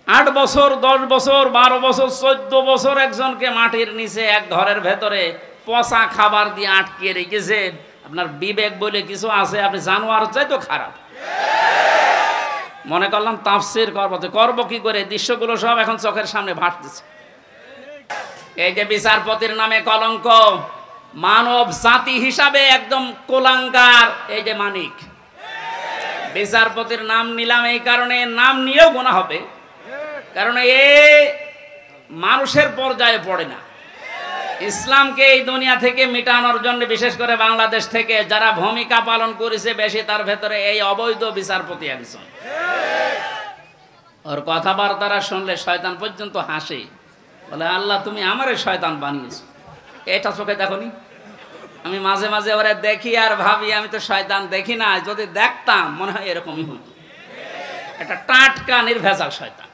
8 বছর, 10 বছর, 12 বছর, 14 বছর একজনকে মাটির নিচে এক ঘরের ভেতরে পচা খাবার দিয়ে আটকে রেখেছে। আপনার বিবেক বলে কিছু আছে? আপনি জানোয়ার চাইতো খারাপ। মনে করলাম তাফসীর করবো কি করে? দৃশ্যগুলো সব এখন চোখের সামনে ভাসতেছে। এই যে বিচারপতির নামে কলঙ্ক, মানব জাতি হিসাবে একদম কোলাঙ্গার। এই যে মানিক, বিচারপতির নাম নিলাম এই কারণে, নাম নিয়েও গুনাহ হবে, কারণ এ মানুষের পর্যায়ে পড়ে না। ইসলামকে এই দুনিয়া থেকে মিটানোর জন্য বিশেষ করে বাংলাদেশ থেকে যারা ভূমিকা পালন করেছে বেশি, তার ভেতরে এই অবৈধ বিচারপতি একজন। ওর কথাবার্তারা শুনলে শয়তান পর্যন্ত হাসে, বলে আল্লাহ তুমি আমারে শয়তান বানিয়েছো। এটা চোখে দেখোনি? আমি মাঝে মাঝে ওরা দেখি আর ভাবি আমি তো শয়তান দেখি না, যদি দেখতাম মনে হয় এরকমই হতো। এটা টাটকা নির্ভেজাল শয়তান।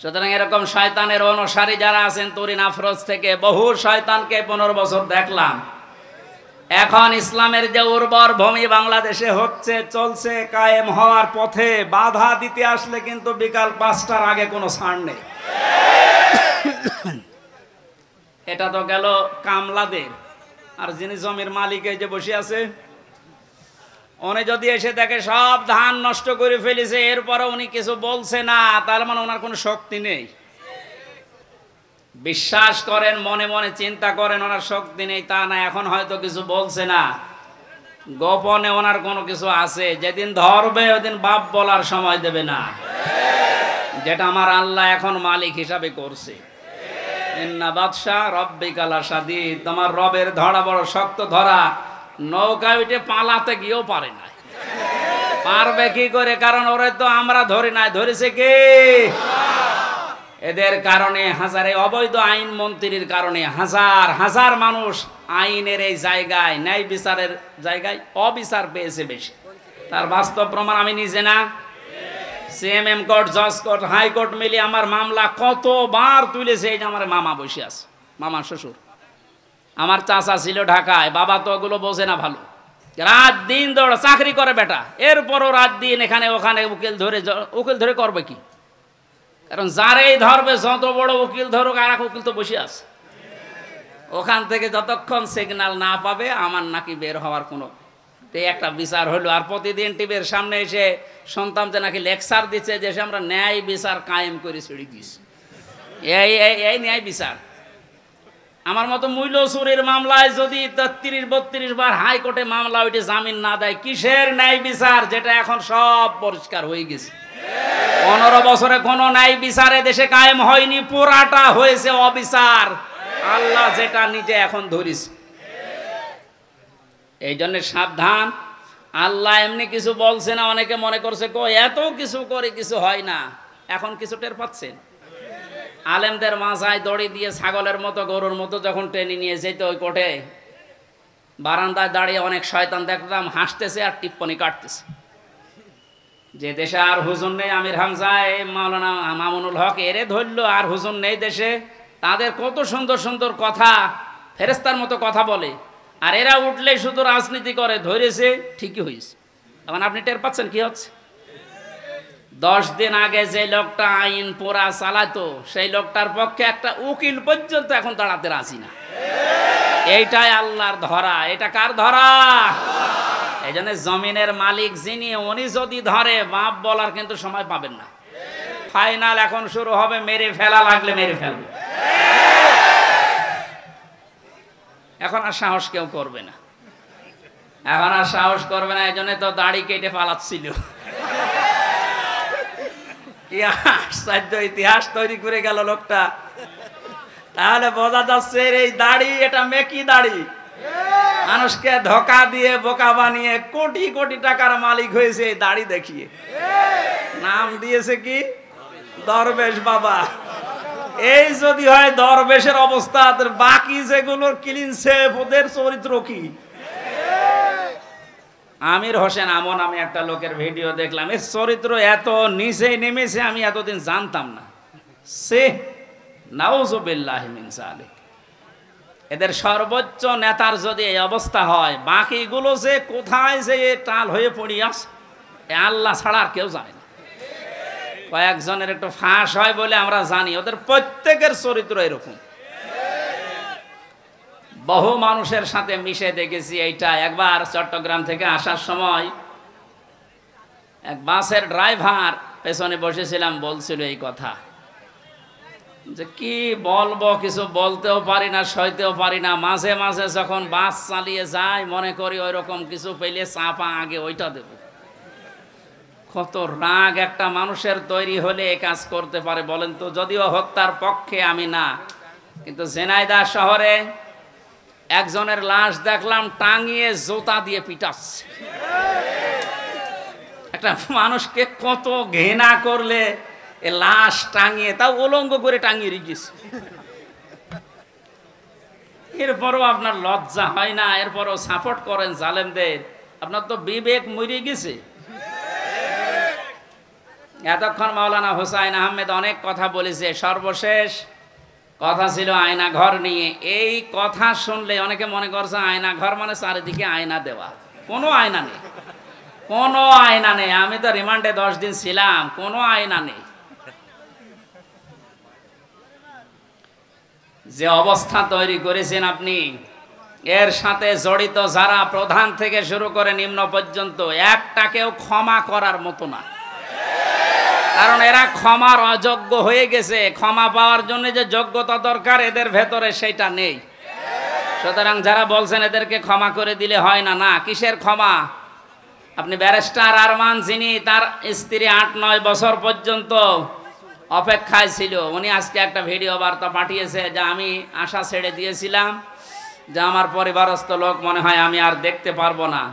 সুতরাং এরকম শয়তানের অনুসারী যারা আছেন, তরিন আফরোজ থেকে বহু শয়তানকে 15 বছর দেখলাম। এখন ইসলামের যে উর্বর ভূমি বাংলাদেশে হচ্ছে, চলছে, কায়েম হওয়ার পথে, বাধা দিতে আসলে কিন্তু বিকাল 5টার আগে কোনো ছাড় নেই। এটা তো গেল কামলাদের। আর যিনি জমির মালিক এই যে বসে আছে, উনি যদি এসে দেখে সব ধান নষ্ট করে ফেলেছে, এরপরে উনি কিছু বলছে না, তার মানে ওনার কোনো শক্তি নেই। বিশ্বাস করেন, মনে মনে চিন্তা করেন ওনার শক্তি নেই তা না, এখন হয়তো কিছু বলছে না, গোপনে ওনার কোনো কিছু আছে। যেদিন ধরবে ওদিন বাপ বলার সময় দেবে না, যেটা আমার আল্লাহ এখন মালিক হিসাবে করছে। ইন্না বাদশা রব্বিকা লাশাদীদ, তোমার রবের ধরা বড় শক্ত ধরা। নৌকা উঠে পালাতে গিয়েও পারে না। পারবে কি করে? কারণ ওরে তো আমরা ধরি নাই, ধরেছে কে? এদের কারণে হাজারে অবৈধ আইন মন্ত্রীর কারণে হাজার হাজার মানুষ আইনের এই জায়গায়, ন্যায় বিচারের জায়গায় অবিচার পেয়েছে বেশি। তার বাস্তব প্রমাণ আমি নিজে না, সিএমএম কোর্ট, জজ কোর্ট, হাইকোর্ট মিলে আমার মামলা কতবার তুলেছে। এই যে আমার মামা বসে আছে, মামা শ্বশুর, আমার চাচা ছিল ঢাকায়, বাবা তো ওগুলো বোঝে না ভালো, রাত দিন দৌড়া চাকরি করে বেটা, এরপরও রাত দিন এখানে ওখানে উকিল ধরে করবে কি? কারণ যারেই ধরবে, যত বড় উকিল ধরুক, আর এক উকিল তো বসে আছে ওখান থেকে, যতক্ষণ সিগন্যাল না পাবে আমার নাকি বের হওয়ার কোনো একটা বিচার হলো। আর প্রতিদিন টিভির সামনে এসে শুনতাম যে নাকি লেকচার দিচ্ছে যে আমরা ন্যায় বিচার কায়েম করে ছেড়ে দিয়েছি। এই ন্যায় বিচার। আমার মতো মূল্য চুরির মামলায় যদি 33-32 বার হাইকোর্টে মামলা ওইটা জামিন না দেয়, কিসের ন্যায় বিচার? যেটা এখন সব পরিষ্কার হয়ে গেছে। 15 বছরে কোনো ন্যায় বিচারে দেশে কায়েম হয়নি, পুরাটা হয়েছে অবিচার। আল্লাহ যেটা নিজে এখন ধরিস। এই জন্য সাবধান। আল্লাহ এমনি কিছু বলছে না। অনেকে মনে করছে এত কিছু করে কিছু হয় না। এখন কিছু টের পাচ্ছেন? আলেমদের মাথায় দড়ি দিয়ে ছাগলের মতো, গরুর মতো যখন টেনে নিয়ে যেত ওই কোর্টে, বারান্দায় দাঁড়িয়ে অনেক শয়তান দেখতাম হাসতেছে আর টিপ্পনি কাটতেছে। যে দেশে আর হুজুর নেই, আমির হামজা, মাওলানা মামুনুল হক এরে ধরলো, আর হুজুর নেই দেশে, তাদের কত সুন্দর সুন্দর কথা, ফেরেস্তার মতো কথা বলে, আর এরা উঠলেই শুধু রাজনীতি করে, ধরেছে ঠিকই হয়েছে। এখন আপনি টের পাচ্ছেন কি হচ্ছে? 10 দিন আগে যে লোকটা আইন পোড়া চালাতো, সেই লোকটার পক্ষে একটা উকিল পর্যন্ত এখন দাঁড়াতে রাজি না। এইটাই আল্লাহর ধরা। এটা কার ধরা? এই জন্য জমিনের মালিক যিনি, উনি যদি ধরে, বাপ বলার কিন্তু সময় পাবেন না। ফাইনাল এখন শুরু হবে, মেরে ফেলা লাগলে মেরে ফেলবে। এখন আর সাহস কেউ করবে না, এখন আর সাহস করবে না। এই জন্য তো দাড়ি কেটে পালাচ্ছিল। ইতিহাস তৈরি করে গেল লোকটা। তাহলে বোঝা যাচ্ছে এই দাড়ি, এটা মেকি দাড়ি, মানুষকে ধোকা দিয়ে বোকা বানিয়ে কোটি কোটি টাকার মালিক হয়েছে এই দাড়ি দেখিয়ে। নাম দিয়েছে কি? দরবেশ বাবা। এই যদি হয় দরবেশের অবস্থা, বাকি যেগুলো ক্লিন সেফ, ওদের চরিত্র কি? আমির হোসেন আমন, আমি একটা লোকের ভিডিও দেখলাম, এর চরিত্র এত নিচে নেমেছে আমি এতদিন জানতাম না। সে নাউযুবিল্লাহি মিন যালিক। এদের সর্বোচ্চ নেতার যদি এই অবস্থা হয়, বাকিগুলো যে কোথায় যে টাল হয়ে পড়ি আসে, আল্লাহ ছাড়া আর কেউ জানে না। কয়েকজনের একটু ফাঁস হয় বলে আমরা জানি, ওদের প্রত্যেকের চরিত্র এরকম। বহু মানুষের সাথে মিশে দেখেছি এইটা। একবার চট্টগ্রাম থেকে আসার সময় এক বাসের ড্রাইভার, পেছনে বসেছিলাম, বলছিল এই কথা যে কি বলবো, কিছু বলতেও পারি না, সইতেও পারি না। মাঝে মাঝে যখন বাস চালিয়ে যায় মনে করি ওই রকম কিছু পেলে চাপা আগে ওইটা দেব। কত রাগ একটা মানুষের তৈরি হলে এ কাজ করতে পারে বলেন তো? যদিও হত্যার পক্ষে আমি না, কিন্তু ঝিনাইদহ শহরে একজনের লাশ দেখলাম টাঙিয়ে জুতা দিয়ে পিটাচ্ছে। একটা মানুষকে কত ঘৃণা করলে এ লাশ টাঙিয়ে, তাও উলঙ্গ করে টাঙিয়ে রেখেছে। এরপরও আপনার লজ্জা হয় না? এরপরও সাপোর্ট করেন জালেমদের। আপনার তো বিবেক মরে গেছে। এতক্ষণ মাওলানা হুসাইন আহমেদ অনেক কথা বলেছে, সর্বশেষ কথা ছিল আয়না ঘর নিয়ে। এই কথা শুনলে অনেকে মনে করছে আয়না ঘর মানে চারিদিকে আয়না দেওয়া। কোনো আয়না নেই, কোনো আয়না নেই। আমি তো রিমান্ডে 10 দিন ছিলাম, কোনো আয়না নেই। যে অবস্থা তৈরি করেছেন আপনি, এর সাথে জড়িত যারা প্রধান থেকে শুরু করে নিম্ন পর্যন্ত, একটাকেও ক্ষমা করার মতো না। কারণ এরা ক্ষমার অযোগ্য হয়ে গেছে। ক্ষমা পাওয়ার জন্য যে যোগ্যতা দরকার এদের ভেতরে সেটা নেই। সুতরাং যারা বলছেন এদেরকে ক্ষমা করে দিলে হয় না, না, কিসের ক্ষমা? আপনি ব্যারিস্টার আরমান, যিনি তার স্ত্রী 8-9 বছর পর্যন্ত অপেক্ষায় ছিল, উনি আজকে একটা ভিডিও বার্তা পাঠিয়েছে যে আমি আশা ছেড়ে দিয়েছিলাম যে আমার পরিবারস্থ লোক মনে হয় আমি আর দেখতে পারবো না,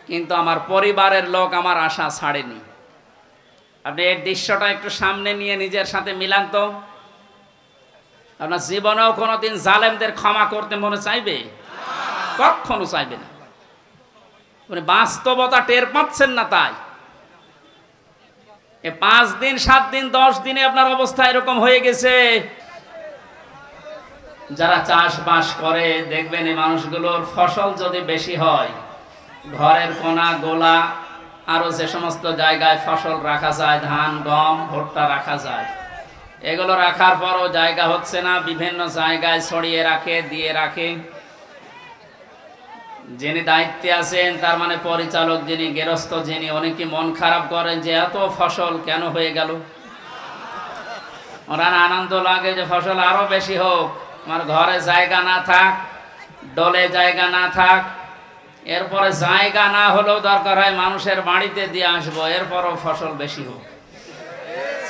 কিন্তু আমার পরিবারের লোক আমার আশা ছাড়েনি। আপনি এই দৃশ্যটা একটু সামনে নিয়ে নিজের সাথে মিলান তো। আপনার জীবনেও কোনোদিন জালেমদের ক্ষমা করতে মনে চাইবে? কখনো চাইবে না। মানে বাস্তবতা টের পাচ্ছেন না, তাই 5 দিন 7 দিন 10 দিনে আপনার অবস্থা এরকম হয়ে গেছে। যারা চাষবাস করে দেখবেন এই মানুষগুলোর ফসল যদি বেশি হয়, ঘরের কোনা গোলা আরো যে সমস্ত জায়গায় ফসল রাখা যায়, ধান গম ভুট্টা রাখা যায়, এগুলো রাখার পরও জায়গা হচ্ছে না, বিভিন্ন জায়গায় ছড়িয়ে রাখে, দিয়ে রাখে। যিনি দায়িত্বে আছেন, তার মানে পরিচালক যিনি, গেরস্থ যিনি, অনেকে মন খারাপ করেন যে এত ফসল কেন হয়ে গেল। ওনার আনন্দ লাগে যে ফসল আরো বেশি হোক, আমার ঘরে জায়গা না থাক, ডলে জায়গা না থাক, এরপরে জায়গা না হলেও দরকার হয় মানুষের বাড়িতে দিয়ে আসবো, এরপরও ফসল বেশি হোক।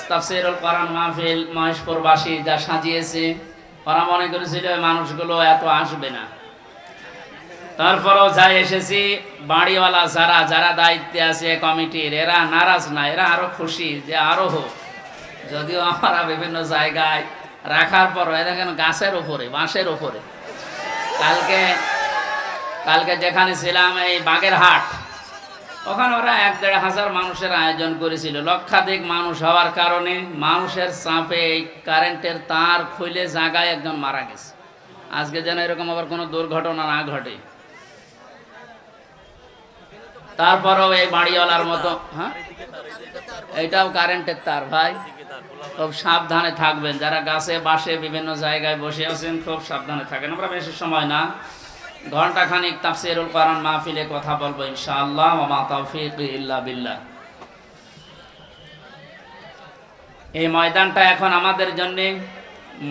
তাফসীরুল কোরআন মাহফিল মহেশপুরবাসী যা সাজিয়েছে, ওরা মনে করেছিল মানুষগুলো এত আসবে না। তারপরেও যাই এসেছি, বাড়িওয়ালা যারা যারা দায়িত্বে আছে কমিটির, এরা নারাজ না, এরা আরো খুশি যে আরো হোক। যদিও আমরা বিভিন্ন জায়গায় রাখার পর দেখেন গাছের ওপরে, বাঁশের ওপরে। কালকে যেখানে ছিলাম এই বাগেরহাট, ওখানে ওরা 1-1.5 হাজার মানুষের আয়োজন করেছিল। লক্ষাধিক মানুষ হওয়ার কারণে মানুষের চাপে এই কারেন্টের তার খুলে জায়গায় একজন মারা গেছে। আজকে যেন এরকম আবার কোনো দুর্ঘটনা না ঘটে। তারপরেও এই বাড়িওয়ালার মতো, হ্যাঁ এইটাও কারেন্টের তার ভাই, খুব সাবধানে থাকবেন। যারা গাছে বাসে বিভিন্ন জায়গায় বসে আছেন খুব সাবধানে থাকেন। আমরা বেশি সময় না, ঘন্টাখানিক তাফসীরুল কোরআন মাহফিলে কথা বলবো ইনশাআল্লাহ। ওয়া মা তাওফীকি ইল্লা বিল্লাহ। এই ময়দানটা এখন আমাদের জন্য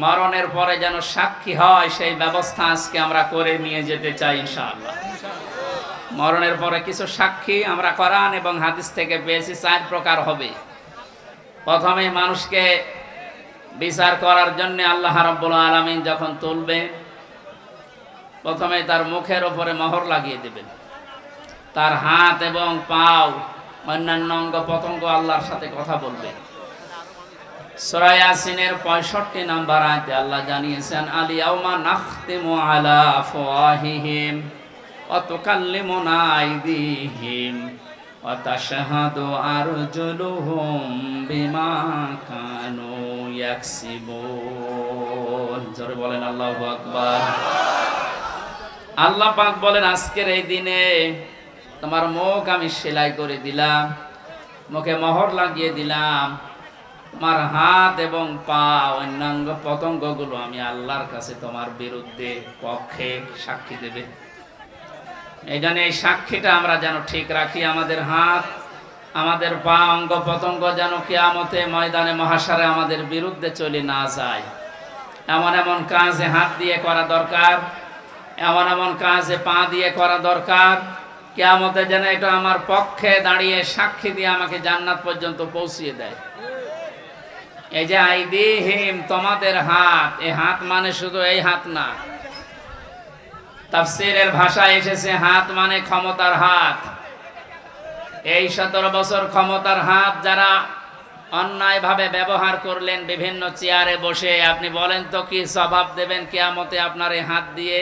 মরণের পরে যেন সাক্ষী হয়, সেই ব্যবস্থা আজকে আমরা করে নিয়ে যেতে চাই ইনশাআল্লাহ। মরণের পরে কিছু সাক্ষী আমরা কোরআন এবং হাদিস থেকে পেয়েছি, 4 প্রকার হবে। প্রথমে মানুষকে বিচার করার জন্য আল্লাহ রাব্বুল আলামিন যখন তুলবে, প্রথমে তার মুখের উপরে মোহর লাগিয়ে দেবেন। তার হাত এবং পাও, অন্যান্য অঙ্গ প্রত্যঙ্গ আল্লাহর সাথে কথা বলবে। সূরা ইয়াসিনের 65 নম্বর আয়াতে আল্লাহ জানিয়েছেন, আল ইয়াউমা নাখতিমু আলা আফওয়াহিহিম ওয়া তুকাল্লিমুনা আইদিহিম ওয়া তাশহাদু আরজুলুহুম বিমা কানু ইয়াকসিবুন। জোরে বলেন আল্লাহু আকবার। আল্লাহ পাক বলেন, আজকের এই দিনে তোমার মুখ আমি সেলাই করে দিলাম, মুখে মোহর লাগিয়ে দিলাম, তোমার হাত এবং পা অন্যাঙ্গ পতঙ্গগুলো আমি আল্লাহর কাছে তোমার বিরুদ্ধে পক্ষে সাক্ষী দেবে। এই জন্য এই সাক্ষীটা আমরা যেন ঠিক রাখি। আমাদের হাত, আমাদের পা, অঙ্গ প্রত্যঙ্গ যেন কিয়ামতে ময়দানে মহাশারে আমাদের বিরুদ্ধে চলে না যায়। এমন এমন কাজে হাত দিয়ে করা দরকার, এমন এমন কাজে পা দিয়ে করা দরকার, কিয়ামতে যেন এটা আমার পক্ষে দাঁড়িয়ে সাক্ষী দিয়ে আমাকে জান্নাত পর্যন্ত পৌঁছিয়ে দেয়। এই যে আইদিহিম, তোমাদের হাত, এই হাত মানে শুধু এই হাত না, তাফসীরের ভাষায় এসেছে হাত মানে ক্ষমতার হাত। এই 17 বছর ক্ষমতার হাত যারা অন্যায়ভাবে ব্যবহার করলেন বিভিন্ন চেয়ারে বসে, আপনি বলেন তো কি স্বভাব দেবেন কিয়ামতে আপনার এই হাত দিয়ে?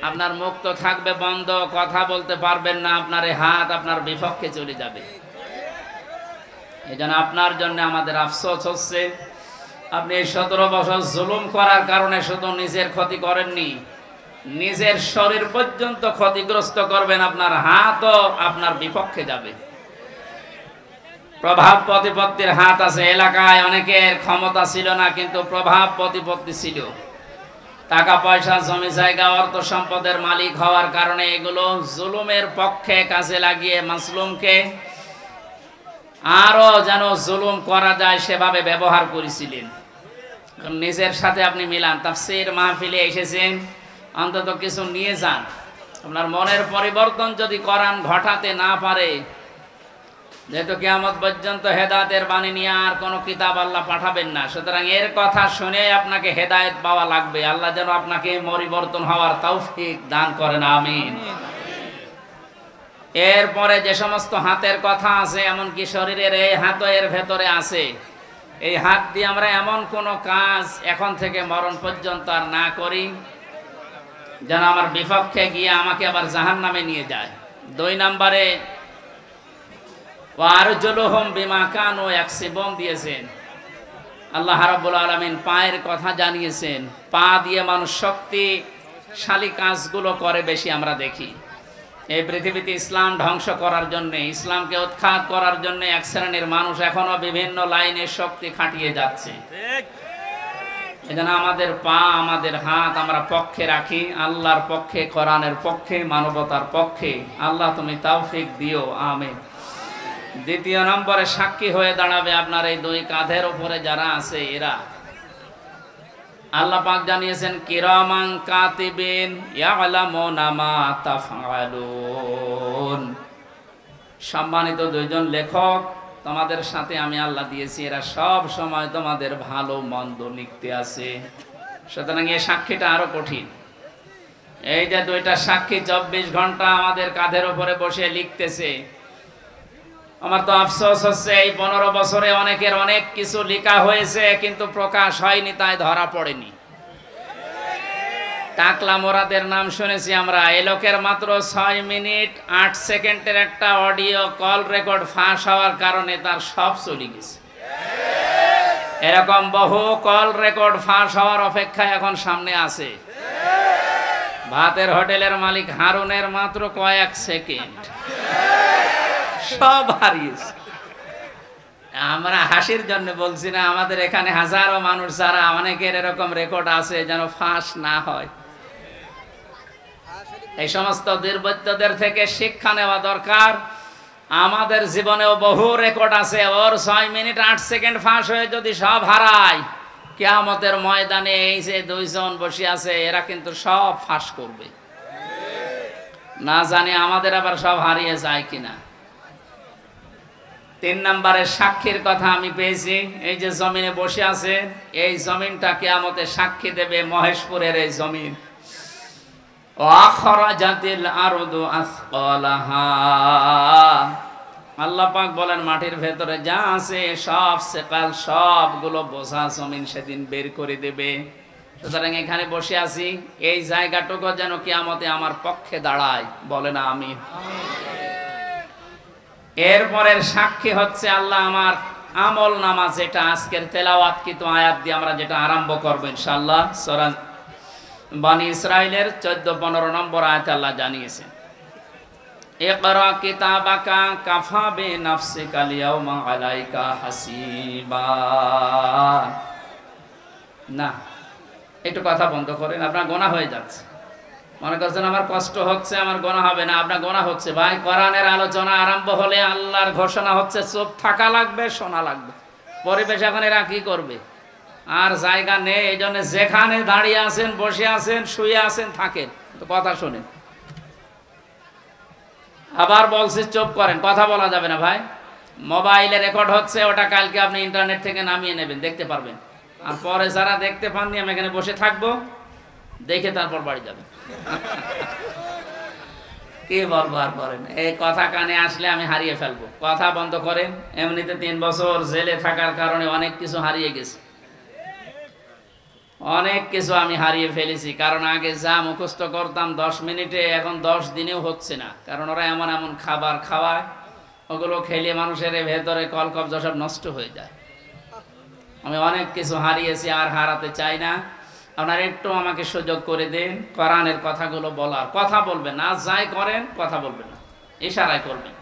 আপনার মুখ তো থাকবে বন্ধ, কথা বলতে পারবেন না, আপনার এই হাত আপনার বিপক্ষে চলে যাবে। এই জন্য আপনার জন্য আমাদের আফসোস হচ্ছে, আপনি এই 17 বছর জুলুম করার কারণে শুধু নিজের ক্ষতি করেননি, নিজের শরীর পর্যন্ত ক্ষতিগ্রস্ত করবেন, আপনার হাতও আপনার বিপক্ষে যাবে। প্রভাব প্রতিপত্তির হাত আছে। এলাকায় অনেকের ক্ষমতা ছিল না, কিন্তু প্রভাব প্রতিপত্তি ছিল। টাকা পয়সা, জমি জায়গা, অর্থ সম্পদের মালিক হওয়ার কারণে এগুলো জুলুমের পক্ষে কাজে লাগিয়ে মাসলুমকে আরো যেন জুলুম করা যায় সেভাবে ব্যবহার করেছিলেন। নিজের সাথে আপনি মিলান। তাফসীর মাহফিলে এসেছেন, অন্তত কিছু নিয়ে যান। আপনার মনের পরিবর্তন যদি কোরআন ঘটাতে না পারে, যেহেতু কিয়ামত পর্যন্ত হেদায়েতের বাণী নিয়ে আর কোনো কিতাব আল্লাহ পাঠাবেন না, সুতরাং এর কথা শুনে আপনাকে হেদায়েত পাওয়া লাগবে। আল্লাহ যেন আপনাকে পরিবর্তন হওয়ার তৌফিক দান করেন, আমিন। এরপরে যে সমস্ত হাতের কথা আছে, এমনকি শরীরের এই হাতও এর ভেতরে আছে। এই হাত দিয়ে আমরা এমন কোনো কাজ এখন থেকে মরণ পর্যন্ত আর না করি যেন আমার বিপক্ষে গিয়ে আমাকে আবার জাহান্নামে নিয়ে যায়। 2 নম্বরে ওয়ারজুলুহুম বিমা কানু ইয়াকসিবুন দিয়েছেন। আল্লাহ রাব্বুল আলামিন পায়ের কথা জানিয়েছেন। পা দিয়ে মানুষ শক্তিশালী কাজগুলো করে বেশি আমরা দেখি। এই পৃথিবীতে ইসলাম ধ্বংস করার জন্য, ইসলামকে উৎখাত করার জন্য এক শ্রেণীর মানুষ এখনো বিভিন্ন লাইনে শক্তি খাটিয়ে যাচ্ছে। এজন্য আমাদের পা, আমাদের হাত আমরা পক্ষে রাখি, আল্লাহর পক্ষে, কোরআনের পক্ষে, মানবতার পক্ষে। আল্লাহ তুমি তৌফিক দিও, আমিন। 2 নম্বরে সাক্ষী হয়ে দাঁড়াবে আপনার এই 2 কাঁধের উপরে যারা আছে এরা। আল্লাহ পাক জানিয়েছেন কিরামান কাতিবিন ইয়ালামুনা মা তাফআলুন। সম্মানিত 2 জন লেখক তোমাদের সাথে আমি আল্লাহ দিয়েছি, এরা সব সময় তোমাদের ভালো মন্দ লিখতে আছে। সুতরাং এই সাক্ষীটা আরো কঠিন। এই যে 2টা সাক্ষী 24 ঘন্টা আমাদের কাঁধের উপরে বসে লিখতেছে। আমার তো আফসোস হচ্ছে এই 15 বছরে অনেকের অনেক কিছু লেখা হয়েছে, কিন্তু প্রকাশ হয়নি, তাই ধরা পড়েনি। টাকলা মোরাদের নাম শুনেছি আমরা। এই লোকের মাত্র 6 মিনিট 8 সেকেন্ডের একটা অডিও কল রেকর্ড ফাঁস হওয়ার কারণে তার সব চলে গেছে। এরকম বহু কল রেকর্ড ফাঁস হওয়ার অপেক্ষায় এখন সামনে আছে। ভাতের হোটেলের মালিক হারুনের মাত্র কয়েক সেকেন্ড, সব হারিয়েছে। আমরা হাসির জন্য বলছি না, আমাদের এখানে হাজারো মানুষ যারা অনেকের এরকম রেকর্ড আছে, যেন ফাঁস না হয়। এই সমস্ত দুর্বৃত্তদের থেকে শিক্ষা নেওয়া দরকার। আমাদের জীবনেও বহু রেকর্ড আছে, ওর 6 মিনিট 8 সেকেন্ড ফাঁস হয়ে যদি সব হারায়, কিয়ামতের ময়দানে এই যে 2 জন বসে আছে এরা কিন্তু সব ফাঁস করবে। না জানি আমাদের আবার সব হারিয়ে যায় কিনা। 3 নম্বরের সাক্ষীর কথা আমি পেয়েছি। এই যে জমিনে বসে আছে, এই জমিনটা কিয়ামতে সাক্ষী দেবে, মহেশপুরের এই জমিন। আখরাজাতিল আরদু আসকালাহা। আল্লাহ পাক বলেন মাটির ভেতরে যা আছে সব সেকাল, সবগুলো বোঝা জমিন সেদিন বের করে দেবে। সুতরাং এখানে বসে আছি, এই জায়গাটুকু যেন কিয়ামতে আমার পক্ষে দাঁড়ায়, বলে না আমিন। এরপরের সাক্ষী হচ্ছে আল্লাহ আমার আমল নামা, যেটা আজকের তেলাওয়াতকৃত আয়াত দিয়ে আমরা যেটা আরম্ভ করব ইনশাআল্লাহ। সূরা বনী ইসরাইলের 14-15 নম্বর আয়াতে আল্লাহ জানিয়েছেন ইকরা কিতাবাকা কাফা বিনাফসিকা আল-ইয়াওমা আলাইকা হাসিবা। না, একটু কথা বন্ধ করেন, আপনার গোনা হয়ে যাচ্ছে। মনে করছেন আমার কষ্ট হচ্ছে, আমার গোনা হবে না, আপনার গোনা হচ্ছে। ভাই, কোরআনের আলোচনা আরম্ভ হলে আল্লাহর ঘোষণা হচ্ছে চুপ থাকা লাগবে, শোনা লাগবে। পরিবেশ এখন এরা কি করবে? আর জায়গা নেই, এই জন্য যেখানে দাঁড়িয়ে আছেন, বসে আছেন, শুয়ে আছেন, থাকেন, তো কথা শোনেন। আবার বলছি চুপ করেন, কথা বলা যাবে না ভাই। মোবাইলে রেকর্ড হচ্ছে, ওটা কালকে আপনি ইন্টারনেট থেকে নামিয়ে নেবেন, দেখতে পারবেন। আর পরে যারা দেখতে পাননি, আমি এখানে বসে থাকবো, দেখে তারপর বাড়ি যাবে। কি বলবো আর বলেন, এই কথা কানে আসলে আমি হারিয়ে ফেলবো। কথা বন্ধ করেন। এমনিতে 3 বছর জেলে থাকার কারণে অনেক কিছু হারিয়ে গেছে, অনেক কিছু আমি হারিয়ে ফেলেছি। কারণ আগে যা মুখস্থ করতাম 10 মিনিটে, এখন 10 দিনেও হচ্ছে না। কারণ ওরা এমন এমন খাবার খাওয়ায়, ওগুলো খেলে মানুষের ভেতরে কলকব্জ সব নষ্ট হয়ে যায়। আমি অনেক কিছু হারিয়েছি, আর হারাতে চাই না। আপনারা একটু আমাকে সুযোগ করে দিন কোরআনের কথাগুলো বলার। কথা বলবেন না, যাই করেন কথা বলবেন না, ইশারায় করবেন।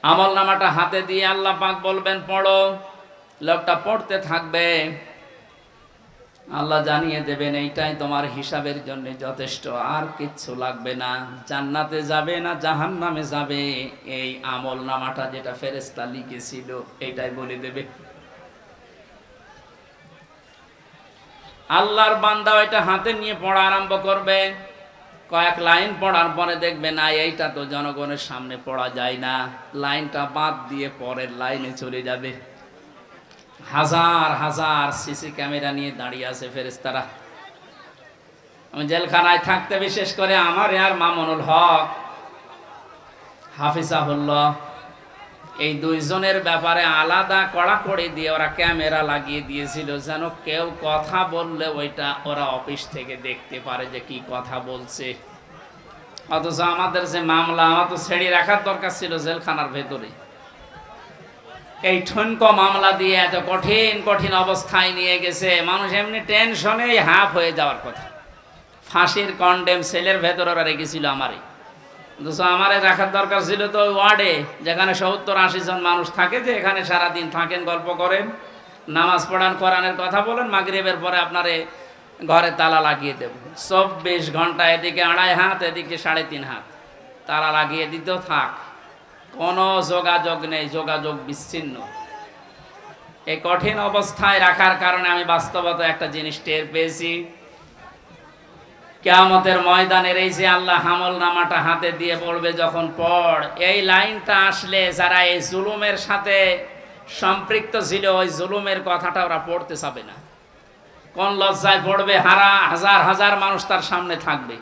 আমল নামাটা হাতে দিয়ে আল্লাহ পাক বলবেন পড়ো। লোকটা পড়তে থাকবে, আল্লাহ জানিয়ে দেবেন এইটাই তোমার হিসাবের জন্য যথেষ্ট, আর কিচ্ছু লাগবে না। জান্নাতে যাবে না জাহান্নামে যাবে, এই আমল নামাটা যেটা ফেরেশতা লিখেছিল এইটাই বলে দেবে। আল্লাহর বান্দা এটা হাতে নিয়ে পড়া আরম্ভ করবে। কয়েক লাইন পড়ার পরে দেখবে না, এইটা তো জনগণের সামনে পড়া যায় না, লাইনটা বাদ দিয়ে পরের লাইনে চলে যাবে। হাজার হাজার সিসি ক্যামেরা নিয়ে দাঁড়িয়ে আছে ফেরেশতারা। আমি জেলখানায় থাকতে বিশেষ করে আমার আর মামুনুল হক হাফিজাহুল্লাহ, এই 2 জনের ব্যাপারে আলাদা কড়াকড়ি দিয়ে ওরা ক্যামেরা লাগিয়ে দিয়েছিল, যেন কেউ কথা বললে ওইটা ওরা অফিস থেকে দেখতে পারে যে কি কথা বলছে। অথচ আমাদের যে মামলা, আমার তো ছেড়ে রাখার দরকার ছিল জেলখানার ভেতরে। এই ঠনক মামলা দিয়ে এত কঠিন কঠিন অবস্থায় নিয়ে গেছে, মানুষ এমনি টেনশনেই হাফ হয়ে যাওয়ার কথা। ফাঁসির কন্ডেম সেলের ভেতর ওরা রেখেছিল আমারই, আমারে রাখার দরকার ছিল তো ওই ওয়ার্ডে, যেখানে 70-80 জন মানুষ থাকে, যে এখানে সারাদিন থাকেন, গল্প করেন, নামাজ পড়ান, কোরআনের কথা বলেন, মাগরিবের পরে আপনারে ঘরে তালা লাগিয়ে দেব। 24 ঘন্টা এদিকে 2.5 হাত, এদিকে 3.5 হাত তালা লাগিয়ে দিত, থাক, কোনো যোগাযোগ নেই, যোগাযোগ বিচ্ছিন্ন। এই কঠিন অবস্থায় রাখার কারণে আমি বাস্তবতা একটা জিনিস টের পেয়েছি। কিয়ামতের ময়দানের এই যে আল্লাহ আমল নামাটা হাতে দিয়ে পড়বে, যখন পড়, এই লাইনটা আসলে যারা এই জুলুমের সাথে সম্পৃক্ত ছিল, ওই জুলুমের কথাটা ওরা পড়তে চাবে না। কোন লজ্জায় পড়বে, হাজার হাজার মানুষ তার সামনে থাকবে।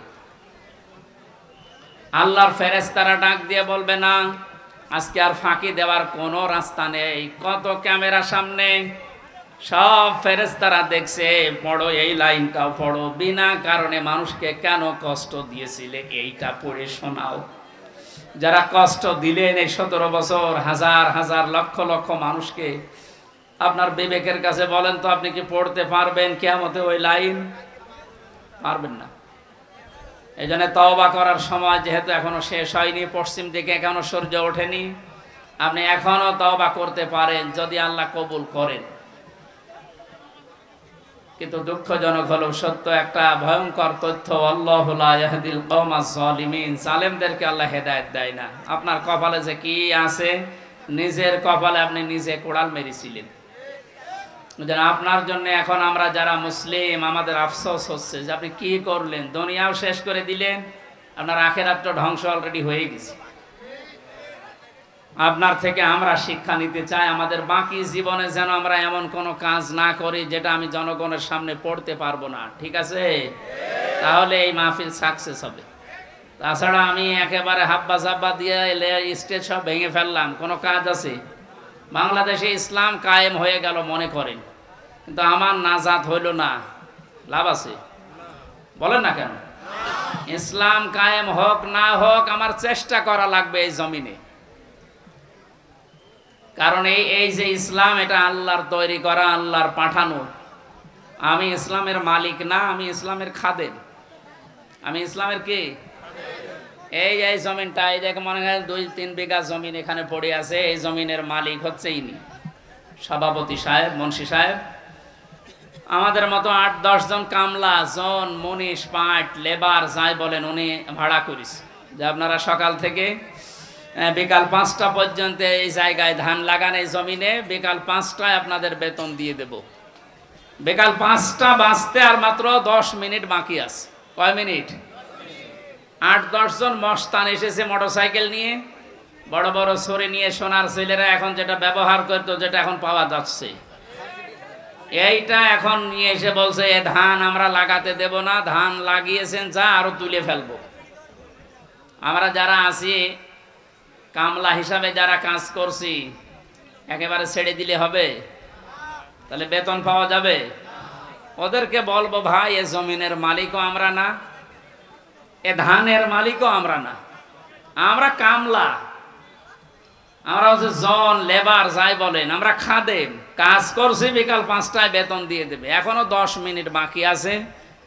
আল্লাহর ফেরেশতারা ডাক দিয়ে বলবে না, আজকে আর ফাঁকি দেওয়ার কোনো রাস্তা নেই। কত ক্যামেরা সামনে, সব ফেরেশতারা দেখছে, পড়ো, এই লাইনটাও পড়ো, বিনা কারণে মানুষকে কেন কষ্ট দিয়েছিলে এইটা পড়ে শোনাও। যারা কষ্ট দিলেন এই 17 বছর, হাজার হাজার লক্ষ লক্ষ মানুষকে, আপনার বিবেকের কাছে বলেন তো, আপনি কি পড়তে পারবেন কিয়ামতে ওই লাইন? পারবেন না। এই জন্য তওবা করার সময় যেহেতু এখনো শেষ হয়নি, পশ্চিম দিকে এখনো সূর্য ওঠেনি, আপনি এখনো তওবা করতে পারেন যদি আল্লাহ কবুল করেন। কিন্তু দুঃখজনক হলো সত্য, একটা ভয়ঙ্কর তথ্য, আল্লাহু লা ইয়াহদিল কওমাজ জালিমিন, জালেমদেরকে আল্লাহ হেদায়েত দেয় না। আপনার কপালে যে কি আছে, নিজের কপালে আপনি নিজে কোড়াল মেরেছিলেন। যেন আপনার জন্য এখন আমরা যারা মুসলিম, আমাদের আফসোস হচ্ছে যে আপনি কি করলেন, দুনিয়াও শেষ করে দিলেন, আপনার আখিরাতটা ধ্বংস অলরেডি হয়ে গেছে। আপনার থেকে আমরা শিক্ষা নিতে চাই, আমাদের বাকি জীবনে যেন আমরা এমন কোনো কাজ না করি যেটা আমি জনগণের সামনে পড়তে পারবো না, ঠিক আছে? তাহলে এই মাহফিল সাকসেস হবে। তাছাড়া আমি একেবারে হাব্বা জাব্বা দিয়ে স্টেজ সব ভেঙে ফেললাম, কোনো কাজ আছে? বাংলাদেশে ইসলাম কায়েম হয়ে গেল মনে করেন, কিন্তু আমার নাজাত হইল না, লাভ আছে? বলেন না কেন? ইসলাম কায়েম হোক না হোক, আমার চেষ্টা করা লাগবে এই জমিনে। কারণ এই যে ইসলাম, এটা আল্লাহর তৈরি করা, আল্লাহর পাঠানো। আমি ইসলামের মালিক না, আমি ইসলামের খাদেম। আমি ইসলামের কি? এই জমিনটা, এই যে মনে হয় 2-3 বিঘা জমিন এখানে পড়ে আছে, এই জমিনের মালিক হচ্ছে ইনি সভাপতি সাহেব, মুন্সি সাহেব। আমাদের মতো 8-10 জন কামলা, জন, মনীষ, পাট, লেবার যাই বলেন, উনি ভাড়া করিস যে আপনারা সকাল থেকে বিকাল 5টা পর্যন্ত এই জায়গায় ধান লাগান, এই জমিনে বিকাল 5টায় আপনাদের বেতন দিয়ে দেব। বিকাল 5টা বাজতে আর মাত্র 10 মিনিট বাকি আছে। কয় মিনিট? 8-10 জন মস্তান এসেছে মোটরসাইকেল নিয়ে, বড় বড় ছড়ি নিয়ে, সোনার ছেলেরা এখন যেটা ব্যবহার করতো, যেটা এখন পাওয়া যাচ্ছে, এইটা এখন নিয়ে এসে বলছে এ ধান আমরা লাগাতে দেব না, ধান লাগিয়েছেন যা আরো তুলে ফেলবো। আমরা যারা আছি কামলা হিসাবে যারা কাজ করছি, একেবারে ছেড়ে দিলে হবে? তাহলে বেতন পাওয়া যাবে? ওদেরকে বলবো ভাই, এ জমিনের মালিকও আমরা না, এ ধানের মালিকও আমরা না, আমরা কামলা, আমরা হচ্ছে জন, লেবার যাই বলেন, আমরা খাদেম, কাজ করছি, বিকাল 5টায় বেতন দিয়ে দেবে। এখনো 10 মিনিট বাকি আছে,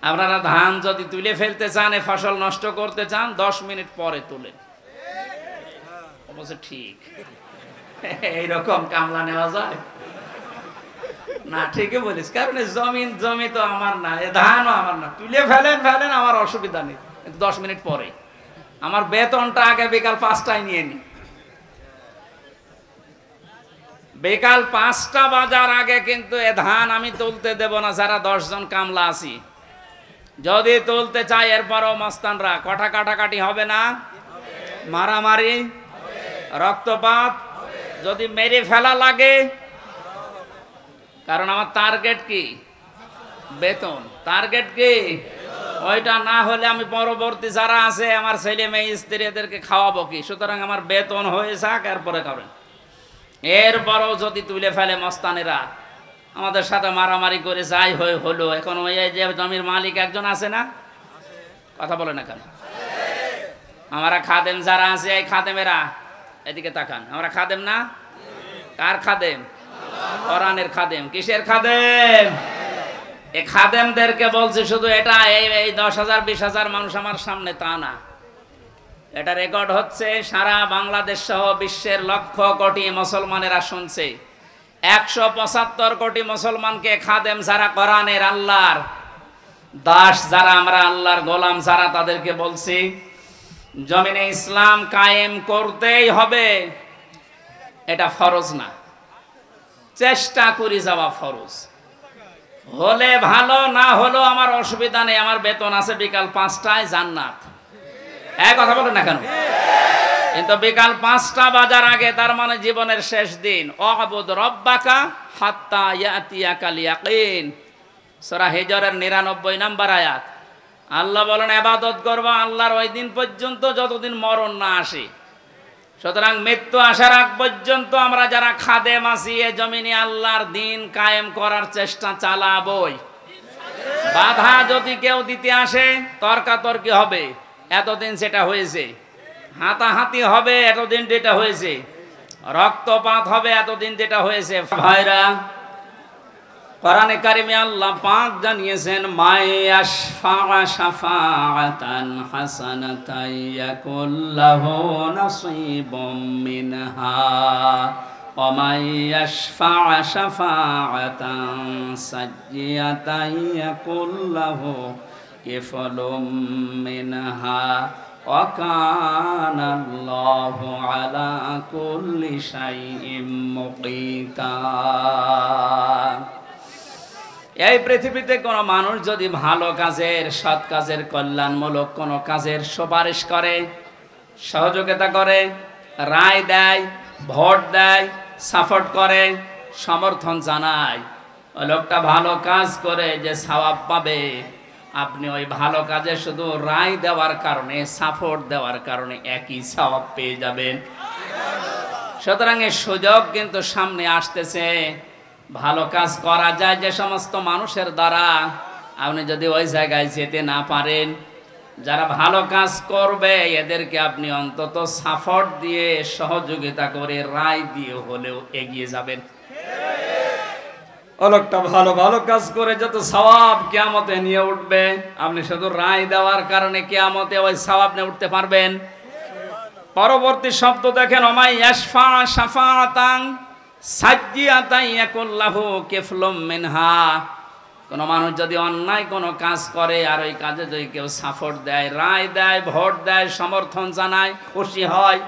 আপনারা ধান যদি তুলে ফেলতে চান, এ ফসল নষ্ট করতে চান, 10 মিনিট পরে তুলেন। অবশ্য ঠিক এইরকম কামলা নেওয়া যায় না? ঠিকই বলিস, কারণ জমি তো আমার না, এ ধানও আমার না, তুলে ফেলেন, আমার অসুবিধা নেই, কিন্তু 10 মিনিট পরে আমার বেতনটা আগে বিকাল 5টায় নিয়ে নি। বিকাল 5টা বাজার আগে কিন্তু এ ধান আমি তুলতে দেব না, যারা 10 জন কামলা আছি। যদি তুলতে চাই, এরপরও মস্তানরা কটা কাটাকাটি হবে না, মারামারি, রক্তপাত, যদি মেরে ফেলা লাগে, কারণ আমার টার্গেট কি? বেতন। টার্গেট কি? ওইটা না হলে আমি পরবর্তী যারা আছে আমার ছেলে মেয়ে স্ত্রী এদেরকে খাওয়াবো কি? সুতরাং আমার বেতন হয়ে যাক, এরপরে খাবেন। এরপরও যদি তুলে ফেলে মস্তানেরা, আমাদের সাথে মারামারি করে যাই হলো। এখন ওই যে জমির মালিক একজন আছে না, কথা বলে না কেন? আমরা খাদেম যারা আছে, এই খাদেমেরা এদিকে তাকান, আমরা খাদেম না? কার খাদেম? কোরআনের খাদেম। কিসের খাদেম? এই খাদেমদেরকে বলছে শুধু এটা, এই 10,000 20,000 মানুষ আমার সামনে, তা না, এটা রেকর্ড হচ্ছে, সারা বাংলাদেশ সহ বিশ্বের লক্ষ কোটি মুসলমানেরা শুনছে। 175 কোটি মুসলমানকে খাদেম যারা, কোরআনের আল্লাহর দাস যারা, আমরা আল্লাহর গোলাম যারা, তাদেরকে বলছি জমিনে ইসলাম কায়েম করতেই হবে। এটা ফরজ না, চেষ্টা করি যাওয়া ফরজ। হলে ভালো, না হলো আমার অসুবিধা নেই, আমার বেতন আছে বিকাল 5টায়, জান্নাত। এক কথা বলেন না কেন? কিন্তু বিকাল 5টা বাজার আগে, তার মানে জীবনের শেষ দিন, অবুদ রব্বাকা হাত্তা ইয়াতিয়াকাল ইয়াকিন, সূরা হিজরের 99 নম্বর আয়াত। আল্লাহ বলেন ইবাদত করবা আল্লাহর ওই দিন পর্যন্ত যতদিন মরণ না আসে। সুতরাং মৃত্যু আসার আগ পর্যন্ত আমরা যারা খাদেম আছি, এ জমিনে আল্লাহর দিন কায়েম করার চেষ্টা চালাবই। বাধা যদি কেউ দিতে আসে, তর্কাতর্কি হবে, এতদিন সেটা হয়েছে, হাতাহাতি হবে, এতদিন যেটা হয়েছে, রক্তপাত হবে, এতদিন যেটা হয়েছে। ভাইরা, কোরআনে কারিমে আল্লাহ পাক জানিয়েছেন, মায়াশফা শাফাআতান হাসানাতান ইয়াকুল লাহু নাসীবুম মিনহা ওয়া মায়াশফা শাফাআতান সাইয়্যাতান ইয়াকুল লাহু কিফলুম মিনহা ওয়া কানা আল্লাহু আলা কুল্লি শাইইন মুকিতা। এই পৃথিবীতে কোনো মানুষ যদি ভালো কাজের, সৎ কাজের, কল্যাণমূলক কোনো কাজের সুপারিশ করে, সহযোগিতা করে, রায় দেয়, ভোট দেয়, সাপোর্ট করে, সমর্থন জানায়, ওই লোকটা ভালো কাজ করে যে সওয়াব পাবে, আপনি ওই ভালো কাজে শুধু রায় দেওয়ার কারণে, সাপোর্ট দেওয়ার কারণে একই সওয়াব পেয়ে যাবেন। সুতরাং এই সুযোগ কিন্তু সামনে আসতেছে, ভালো কাজ করা যায় যে সমস্ত মানুষের দ্বারা। আপনি যদি ওই জায়গায় যেতে না পারেন, যারা ভালো কাজ করবে এদেরকে আপনি অন্তত সাপোর্ট দিয়ে, সহযোগিতা করে, রায় দিয়ে হলেও এগিয়ে যাবেন। ও লোকটা ভালো ভালো কাজ করে যত সওয়াব কিয়ামতে নিয়ে উঠবে, আপনি শুধু রায় দেওয়ার কারণে কিয়ামতে ওই সওয়াব নিয়ে উঠতে পারবেন? পরবর্তী শব্দ দেখেন, ওমাই ইয়াশফা শাফাতান সাজ্জিয়াতান ইয়াকুল্লাহু কিফলুম মিনহা। কোন মানুষ যদি অন্যায় কোনো কাজ করে আর ওই কাজে যদি কেউ সাপোর্ট দেয়, রায় দেয়, ভোট দেয়, সমর্থন জানায়, খুশি হয়,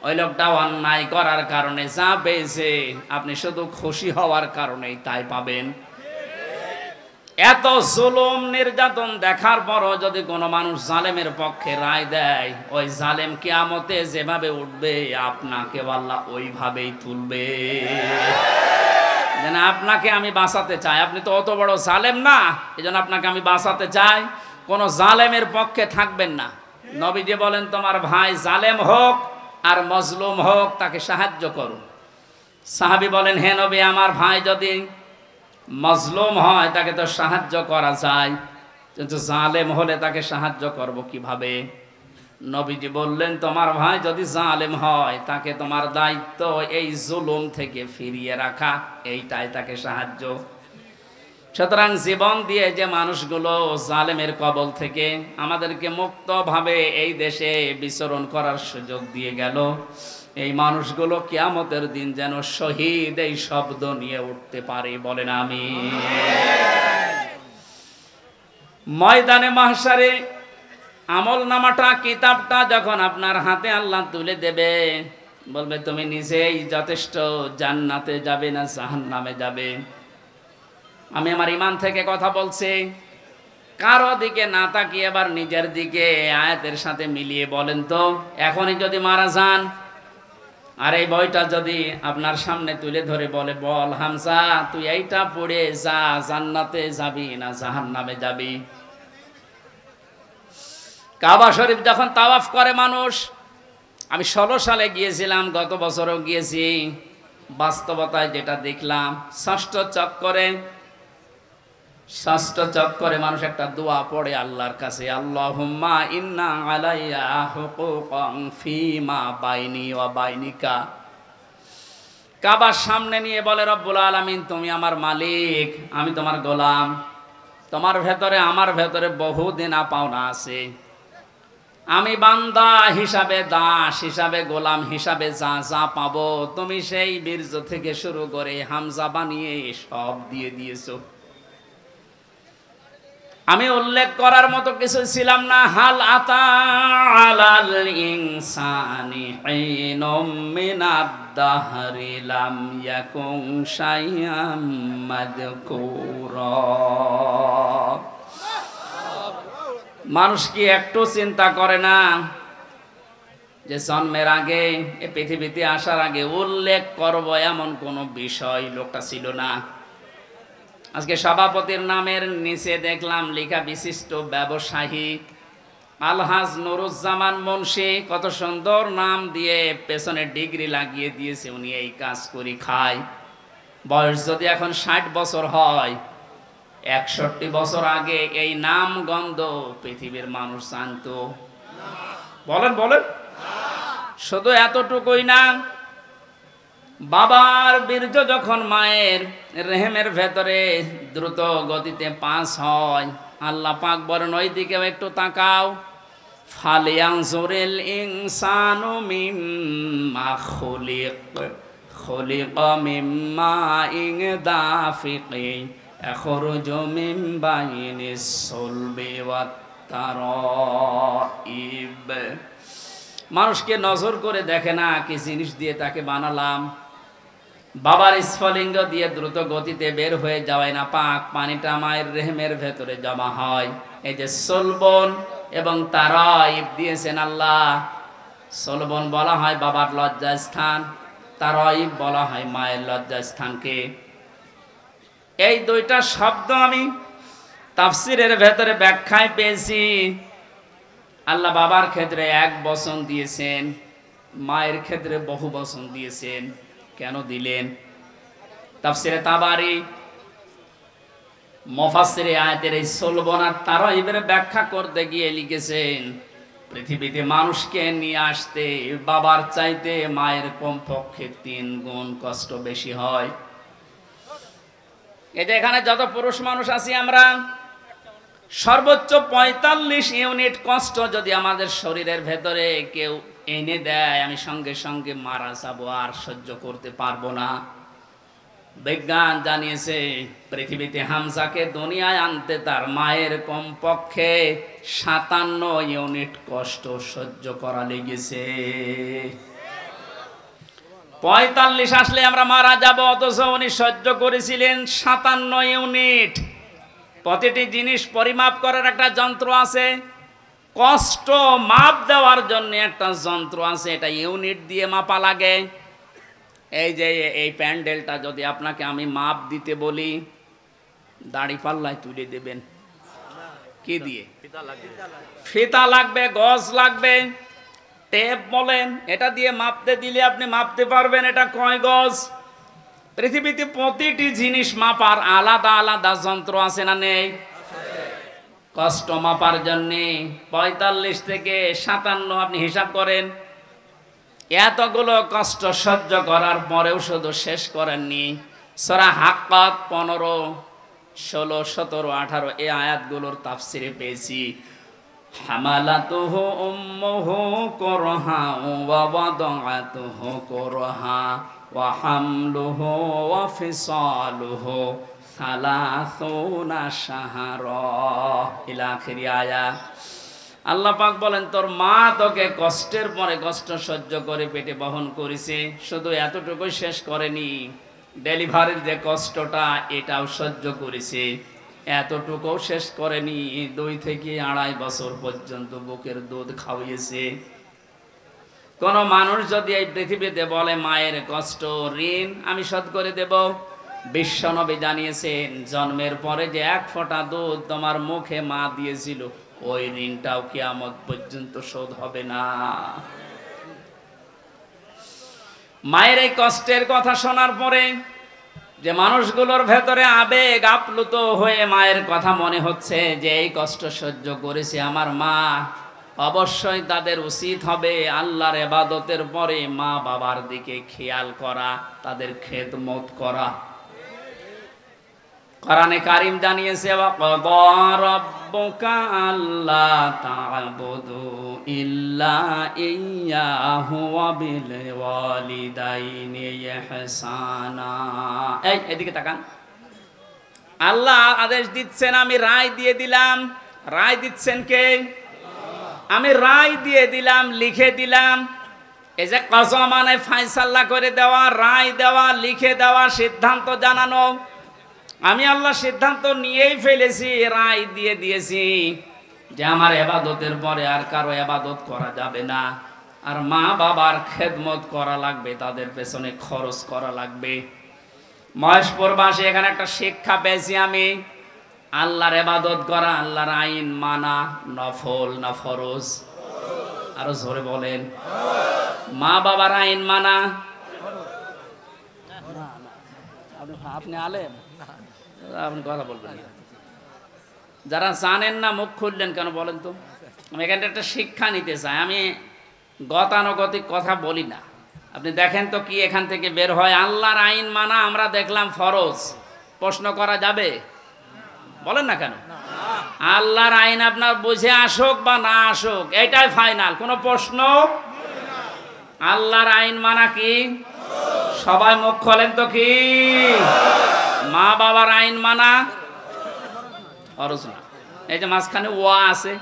ওই লোকটা অন্যায় করার কারণে যা পেয়েছে আপনি শুধু খুশি হওয়ার কারণেই তাই পাবেন। এত জুলুম নির্যাতন দেখার পরও যদি কোনো মানুষ জালেমের পক্ষে রায় দেয়, ওই জালেম কিয়ামতে যেভাবে উঠবে আপনাকে আল্লাহ ওইভাবেই তুলবে। যেন আপনাকে আমি বাঁচাতে চাই, আপনি তো অত বড় জালেম না, এজন্য আপনাকে আমি বাঁচাতে চাই। কোন জালেমের পক্ষে থাকবেন না। নবীজি বলেন, তোমার ভাই জালেম হোক আর মজলুম হোক তাকে সাহায্য করো। সাহাবী বলেন, হে নবী, আমার ভাই যদি মজলুম হয় তাকে তো সাহায্য করা যায়, কিন্তু জালেম হলে তাকে সাহায্য করব কিভাবে? নবীজি বললেন, তোমার ভাই যদি জালেম হয় তাকে তোমার দায়িত্ব এই জুলুম থেকে ফিরিয়ে রাখা, এইটাই তাকে সাহায্য। সুতরাং জীবন দিয়ে যে মানুষগুলো জালেমের কবল থেকে আমাদেরকে মুক্তভাবে এই দেশে বিচরণ করার সুযোগ দিয়ে গেল, এই মানুষগুলো কিয়ামতের দিন যেন শহীদ এই শব্দ নিয়ে উঠতে পারে, বলেন আমিন। ময়দানে মাহশারে আমলনামাটা, কিতাবটা যখন আপনার হাতে আল্লাহ তুলে দেবে, বলবে তুমি নিজেই যথেষ্ট, জান্নাতে যাবে না জাহান্নামে যাবে। আমি আমার ঈমান থেকে কথা বলছি, কারো দিকে না তাকিয়ে এবার নিজের দিকে আয়াতের সাথে মিলিয়ে বলেন তো, এখনই যদি মারা যান আর এই বইটা যদি আপনার সামনে তুলে ধরে বলে, বল হামজা তুই এইটা পড়ে যা, জান্নাতে যাবি না জাহান্নামে যাবি? কাবা শরীফ যখন তাওয়াফ করে মানুষ, আমি 16 সালে গিয়েছিলাম, গত বছরও গিয়েছি, বাস্তবতায় যেটা দেখলাম, ষষ্ঠ চক্করে মানুষ একটা দোয়া পড়ে আল্লাহর কাছে, আল্লাহুম্মা ইন্না আলাইয়া হুকুকান ফীমা বাইনি ওয়া বাইনিকা। কাবার সামনে নিয়ে বলে, রব্বুল আলামিন তুমি আমার মালিক, আমি তোমার গোলাম, তোমার ভেতরে আমার ভেতরে বহু দেনা পাওনা আছে, আমি বান্দা হিসাবে, দাস হিসাবে, গোলাম হিসাবে যা যা পাবো তুমি সেই বীর্য থেকে শুরু করে হামজা বানিয়ে সব দিয়ে দিয়েছো। আমি উল্লেখ করার মতো কিছু ছিলাম না। হাল আতা আলাল ইনসানি হিনুম মিনাদ দাহরি লাম ইয়াকুন শাইআম মাযকুরা। মানুষ কি একটু চিন্তা করে না যে জন্মের আগে, এই পৃথিবীতে আসার আগে উল্লেখ করব এমন কোন বিষয় লোকটা ছিল না। আজকে সভাপতির নামের নিচে দেখলাম লেখা বিশিষ্ট ব্যবসায়ী আলহাজ নুরুজ্জামান মুন্সি, কত সুন্দর নাম দিয়ে পেছনে ডিগ্রি লাগিয়ে দিয়েছে, উনি এই কাজ করি খায়। বয়স যদি এখন 60 বছর হয়, 61 বছর আগে এই নাম গন্ধ পৃথিবীর মানুষ জানতো? বলেন বলেন। শুধু এতটুকুই না, বাবার বীর্য যখন মায়ের রেহেমের ভেতরে দ্রুত গতিতে পাস হয়, আল্লাহ পাক বলেন ওই দিকেও একটু তাকাও। ফালিয়ানজুরিল ইনসানু মিম্মা খুলিকা মিম্মা ইন দাফিকিন ইয়াখরুজু মিন বাইনিস সুলবি ওয়াত তারাইব। মানুষকে নজর করে দেখে না কি জিনিস দিয়ে তাকে বানালাম। বাবার স্ফলিঙ্গ দিয়ে দ্রুত গতিতে বের হয়ে যাওয়ায় না পাক পানিটা মায়ের রেহেমের ভেতরে জমা হয়। এই যে সলবন এবং তারাইব দিয়েছেন আল্লাহ। সলবন বলা হয় বাবার লজ্জাস্থান, তারাইব বলা হয় মায়ের লজ্জাস্থানকে। এই দুইটা শব্দ আমি তাফসিরের ভেতরে ব্যাখ্যায় পেয়েছি। আল্লাহ বাবার ক্ষেত্রে 1 বচন দিয়েছেন, মায়ের ক্ষেত্রে বহু বচন দিয়েছেন। কেন দিলেন? তাফসিরে তাবারি মুফাসসিরে আয়াতের এই সলবন আর তারাইবের ব্যাখ্যা করতে গিয়ে লিখেছেন, পৃথিবীতে মানুষকে নিয়ে আসতে বাবার চাইতে মায়ের কমপক্ষে 3 গুণ কষ্ট বেশি হয়। এই যে এখানে যত পুরুষ মানুষ আছি আমরা, সর্বোচ্চ 45 ইউনিট কষ্ট যদি আমাদের শরীরের ভেতরে কেউ এনে দেয়, আমি সঙ্গে সঙ্গে মারা যাব, আর সহ্য করতে পারবো না। বিজ্ঞান জানিয়েছে পৃথিবীতে হামজাকে দুনিয়ায় আনতে তার মায়ের কমপক্ষে 57 ইউনিট কষ্ট সহ্য করা লেগেছে। 45 আসলে আমরা মারা যাব, অথচ উনি সহ্য করেছিলেন 57 ইউনিট। প্রতিটি জিনিস পরিমাপ করার একটা যন্ত্র আছে, কষ্ট মাপ দেওয়ার জন্য একটা যন্ত্র আছে, এটা ইউনিট দিয়ে মাপা লাগে। এই যে এই প্যান্ডেলটা যদি আপনাকে আমি মাপ দিতে বলি, দাড়ি পাল্লায় তুলে দেবেন কি দিয়ে? ফিতা লাগবে, গজ লাগবে, টেপ বলেন, এটা দিয়ে মাপতে দিলে আপনি মাপতে পারবেন এটা কয় গজ। পৃথিবীতে প্রতিটি জিনিস মাপার আলাদা আলাদা যন্ত্র আছে না নেই? কষ্ট মাপার জন্য 45 থেকে 57 আপনি হিসাব করেন। এতগুলো কষ্ট সহ্য করার পরেও শুধু শেষ করেননি। সূরা হাক্কাত 15, 16, 17, 18 এই আয়াতগুলোর তাফসিরে পেয়েছি, হামালাতুহু উম্মুহু কুরহা ওয়া ওয়াদাআতুহু কুরহা ওয়া হামলুহু ওয়া ফিসালুহু 30 শাহরা ইলা আখিরি আয়াত। আল্লাহ পাক বলেন, তোর মা তোকে কষ্টের পরে কষ্ট সহ্য করে পেটে বহন করেছে, শুধু এতটুকুই শেষ করেনি, ডেলিভারির যে কষ্টটা এটাও সহ্য করেছে, এতটুকুও শেষ করেনি, 2 থেকে 2.5 বছর পর্যন্ত বুকের দুধ খাওয়িয়েছে। কোন মানুষ যদি এই পৃথিবীতে বলে মায়ের কষ্ট ঋণ আমি শোধ করে দেব, বিশ্বনবী জানিয়েছেন জন্মের পরে যে 1 ফোঁটা দুধ তোমার মুখে মা দিয়েছিল, ওই ঋণটাও কিয়ামত পর্যন্ত শোধ হবে না। মায়ের এই কষ্টের কথা শোনার পরে যে মানুষগুলোর ভেতরে আবেগ আপ্লুত হয়ে মায়ের কথা মনে হচ্ছে যে এই কষ্ট সহ্য করেছে আমার মা, অবশ্যই তাদের উচিত হবে আল্লাহর ইবাদতের পরে মা বাবার দিকে খেয়াল করা, তাদের খেদমত করা। কোরআনে কারীম জানিয়েছে, ওয়া ক্বাদা রাব্বুকা আল্লা তা'বুদু ইল্লা ইয়্যাহু ওয়া বিল ওয়ালিদাইনি ইহসানা। এই এদিকে তাকান, আল্লাহ আদেশ দিচ্ছেন, আমি রায় দিয়ে দিলাম। রায় দিচ্ছেন কে? আমি রায় দিয়ে দিলাম, লিখে দিলাম। এই যে কাজা মানে ফয়সালা করে দেওয়া, রায় দেওয়া, লিখে দেওয়া, সিদ্ধান্ত জানানো। আমি আল্লাহ সিদ্ধান্ত নিয়েই ফেলেছি, রায় দিয়ে দিয়েছি যে আমার ইবাদতের পরে আর কারো ইবাদত করা যাবে না, আর মা বাবার খেদমত করা লাগবে, তাদের পেছনে খরচ করা লাগবে। মহেশপুরবাসী এখানে একটা শিক্ষা পেয়েছি আমি, আল্লাহর ইবাদত করা, আল্লাহর আইন মানা নফল না ফরজ? আরো জোরে বলেন। মা বাবার আইন মানা, আপনি আলেম, আপনি কথা বলবেন না। যারা জানেন না মুখ খুললেন কেন বলেন তো? আমি এখানে একটা শিক্ষা নিতে চাই, আমি গতানুগতিক কথা বলি না। আপনি দেখেন তো কি এখান থেকে বের হয়। আল্লাহর আইন মানা আমরা দেখলাম ফরজ, প্রশ্ন করা যাবে? বলেন না কেন? আল্লাহর আইন আপনার বুঝে আসুক বা না আসুক, এটাই ফাইনাল, কোনো প্রশ্ন। আল্লাহর আইন মানা কি? সবাই মুখ খোলেন তো কি? মা বাবার আইন মানা ফরজ না। এই যে মাঝখানে ওয়া আছে,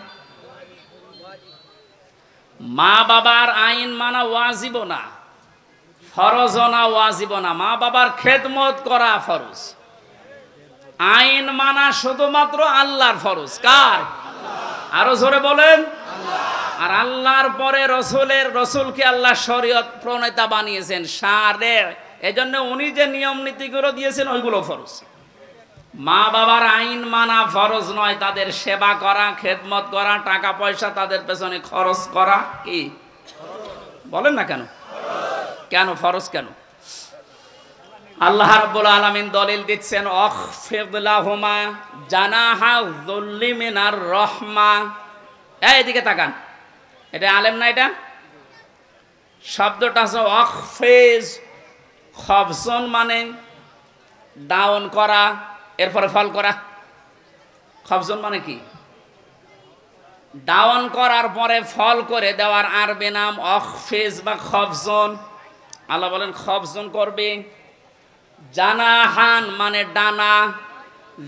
মা বাবার আইন মানা ওয়াজিব না, ফরজ না, ওয়াজিব না। মা বাবার খেদমত করা ফরজ, আইন মানা শুধুমাত্র আল্লাহর ফরজ। কার? আরো জোরে বলেন। আর আল্লাহর পরে রসুলকে আল্লাহ শরীয়ত প্রণেতা বানিয়েছেন, সারে, এজন্য উনি যে নিয়ম নীতিগুলো দিয়েছেন ওইগুলো ফরজ। মা বাবার আইন মানা ফরজ নয়, তাদের সেবা করা, খেদমত করা, টাকা পয়সা তাদের পেছনে খরচ করা কি? বলেন না কেন? কেন ফরজ কেন? আল্লাহ রাব্বুল আলামিন দলিল দিচ্ছেন, আখফিদ লাহুমা জানাহা যুল্লি মিনার রাহমা। এদিকে তাকান, এটা আলেম না? এটা শব্দটা আছে আখফিজ, খফজন মানে ডাউন করা, এরপরে ফল করা। খবজন মানে কি? ডাউন করার পরে ফল করে দেওয়ার আরবি নাম অখফিজ বা খবজন। আল্লাহ বলেন খবজন করবে। জানাহান মানে ডানা,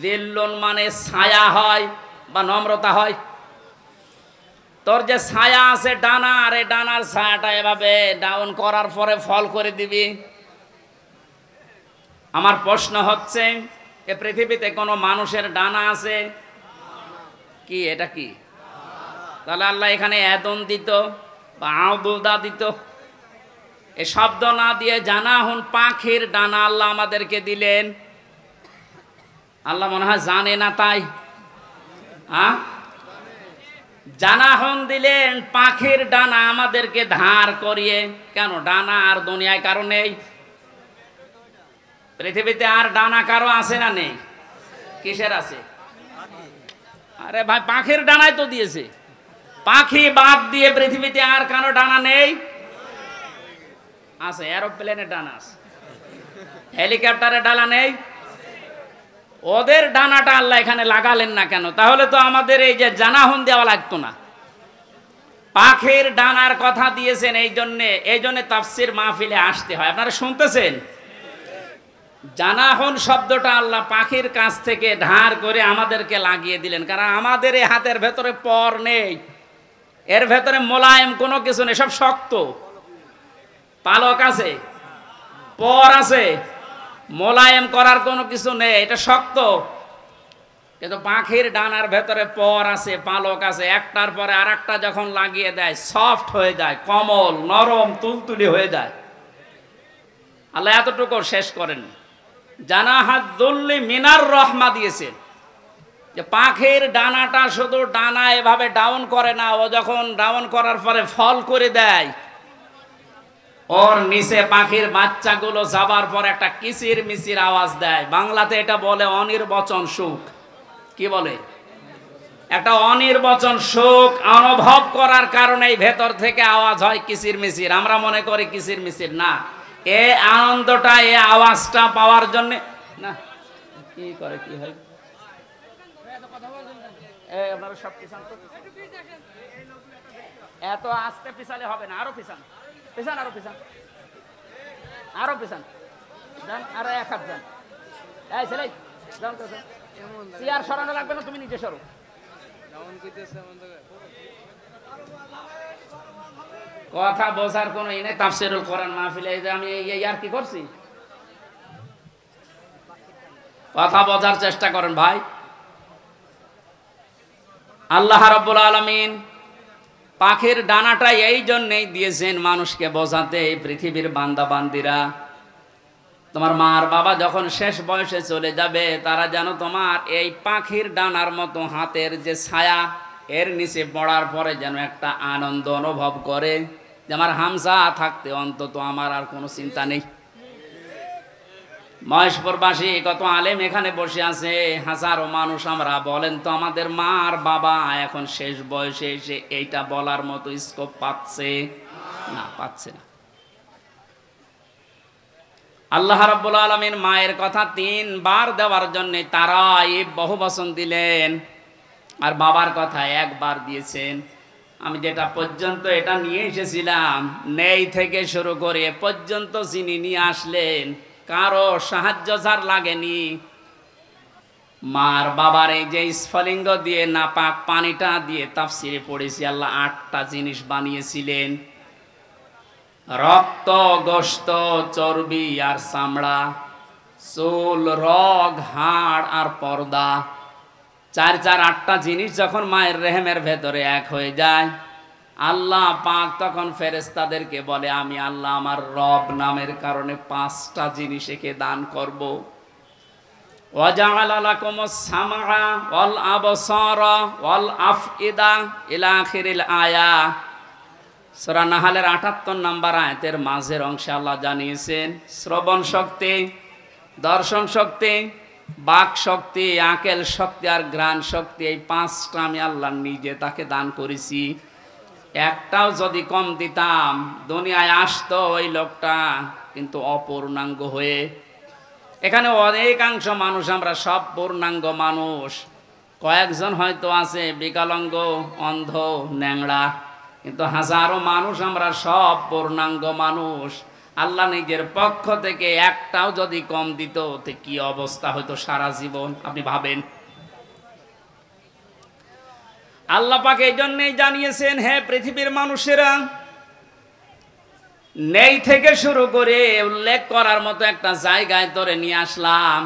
জিল্লুন মানে ছায়া হয় বা নম্রতা হয়। তোর যে ছায়া আছে ডানা, আর এই ডানার ছায়াটা এভাবে ডাউন করার পরে ফল করে দিবি। আমার প্রশ্ন হচ্ছে, এ পৃথিবীতে কোনো মানুষের ডানা আছে কি? এটা কি? তাহলে আল্লাহ এখানে এদন দিত বা আউদুদা দিত, এ শব্দ না দিয়ে জানাহুন পাখির ডানা আল্লাহ আমাদেরকে দিলেন। আল্লাহ মনে হয় জানে না তাই। জানাহুন দিলেন পাখির ডানা আমাদেরকে ধার করিয়ে। কেন? ডানা আর দুনিয়ায় কারো নেই? পৃথিবীতে আর ডানা কারো আছে না নেই? কিসের আছে? আরে ভাই পাখির ডানাই তো দিয়েছে। পাখি বাদ দিয়ে পৃথিবীতে আর কারো ডানা নেই? আছে, এরোপ্লেনের ডানা আছে, হেলিকপ্টারের ডানা নেই? ওদের ডানাটা আল্লাহ এখানে লাগালেন না কেন? তাহলে তো আমাদের এই যে জানাহুন দেওয়া লাগতো না। পাখির ডানার কথা দিয়েছেন এই জন্যে তাফসির মাহফিলে আসতে হয়। আপনারা শুনতেছেন? জানাহুন শব্দটা আল্লাহ পাখির কাছ থেকে ধার করে আমাদেরকে লাগিয়ে দিলেন, কারণ আমাদের এই হাতের ভেতরে পর নেই, এর ভেতরে মোলায়েম কোনো কিছু নেই, সব শক্ত। পালক আছে, পর আছে, মোলায়েম করার কোনো কিছু নেই, এটা শক্ত। কিন্তু পাখির ডানার ভেতরে পর আছে, পালক আছে, একটার পরে আর একটা যখন লাগিয়ে দেয় সফট হয়ে যায়, কোমল নরম তুলতুলি হয়ে যায়। আল্লাহ এতটুকু শেষ করেন, জানাহাদুল্লি মিনার রহমা দিয়েছেন, যে পাখির ডানাটা শুধু ডানা এভাবে ডাউন করে না, ও যখন ডাউন করার পরে ফল করে দেয়, ওর নিচে পাখির বাচ্চাগুলো যাবার পর একটা কিচির মিচির আওয়াজ দেয়। বাংলাতে এটা বলে অনির্বচন সুখ। কি বলে? একটা অনির্বচন সুখ অনুভব করার কারণে ভেতর থেকে আওয়াজ হয় কিচির মিচির। আমরা মনে করি কিচির মিচির না, এ আনন্দটা, এ আওয়াজটা পাওয়ার জন্য না। কি করে কি হয়? আপনারা সব পিছান, এত আস্তে পিছালে হবে না, আরো পিছান, পিছান, আরো পিছান, আরো পিছান, যান, আরো এক হাত যান। এই ছেলে যান তো, চেয়ার সরানো লাগবে না, তুমি নিজে সরো। কথা বোঝার কোনো ই নেই। তাফসীরুল কোরআন মাহফিলে এই যে আমি এই আর কি করছি, কথা বোঝার চেষ্টা করেন ভাই। আল্লাহ রাব্বুল আলামিন পাখির ডানাটা এই জন্যই দিয়েছেন মানুষকে বোঝাতে, এই পৃথিবীর বান্দা বান্দিরা, তোমার মার বাবা যখন শেষ বয়সে চলে যাবে, তারা যেন তোমার এই পাখির ডানার মতো হাতের যে ছায়া, এর নিচে পড়ার পরে যেন একটা আনন্দ অনুভব করে, যে আমার হামজা থাকতে অন্তত আমার আর কোনো চিন্তা নেই। মহেশপুরবাসী কত আলেম এখানে বসে আছে, হাজারো মানুষ আমরা, বলেন তো আমাদের মা আর বাবা এখন শেষ বয়সে এসে এইটা বলার মতো স্কোপ পাচ্ছে না? পাচ্ছে না। আল্লাহ রাব্বুল আলামিন মায়ের কথা 3 বার দেওয়ার জন্য তারা এই বহুবচন দিলেন, আর বাবার কথা 1 বার দিয়েছেন। আমি যেটা পর্যন্ত এটা নিয়ে এসেছিলাম, নেই থেকে শুরু করে এ পর্যন্ত যিনি নিয়ে আসলেন, কারো সাহায্য যার লাগেনি। মার বাবার এই যে স্ফলিঙ্গ দিয়ে নাপাক পানিটা দিয়ে তাফসিরে পড়েছি, আল্লাহ 8টা জিনিস বানিয়েছিলেন: রক্ত, গোশত, চর্বি আর চামড়া, চুল, রগ, হাড় আর পর্দা। 4 8টা জিনিস যখন মায়ের রেহেমের ভেতরে এক হয়ে যায়, আল্লাহ পাক তখন ফেরেশতাদেরকে বলে, আমি আল্লাহ আমার রব নামের কারণে 5টা জিনিস একে দান করব। ওয়াজআলা লাকুমুস সামআ ওয়াল আবসারা ওয়াল আফইদা ইলা আখিরিল আয়া। সূরা নাহলের 78 নম্বর আয়াতের মাঝের অংশে আল্লাহ জানিয়েছেন, শ্রবণ শক্তি, দর্শন শক্তি, বাক শক্তি, আকেল শক্তি আর ঘ্রাণ শক্তি, এই 5টা আমি আল্লাহ নিজে তাকে দান করেছি। একটাও যদি কম দিতাম, দুনিয়ায় আসতো ওই লোকটা কিন্তু অপূর্ণাঙ্গ হয়ে। এখানে অনেকাংশ মানুষ আমরা সব পূর্ণাঙ্গ মানুষ, কয়েকজন হয়তো আছে বিকলাঙ্গ, অন্ধ, ন্যাংড়া, কিন্তু হাজারো মানুষ আমরা সব পূর্ণাঙ্গ মানুষ। আল্লাহ নিজের পক্ষ থেকে একটাও যদি কম দিত তো কি অবস্থা হয়তো সারা জীবন, আপনি ভাবেন। আল্লাহ পাক এই জন্যই জানিয়েছেন, হে পৃথিবীর মানুষেরা, নেই থেকে শুরু করে উল্লেখ করার মতো একটা জায়গায় তোরে নিয়ে আসলাম,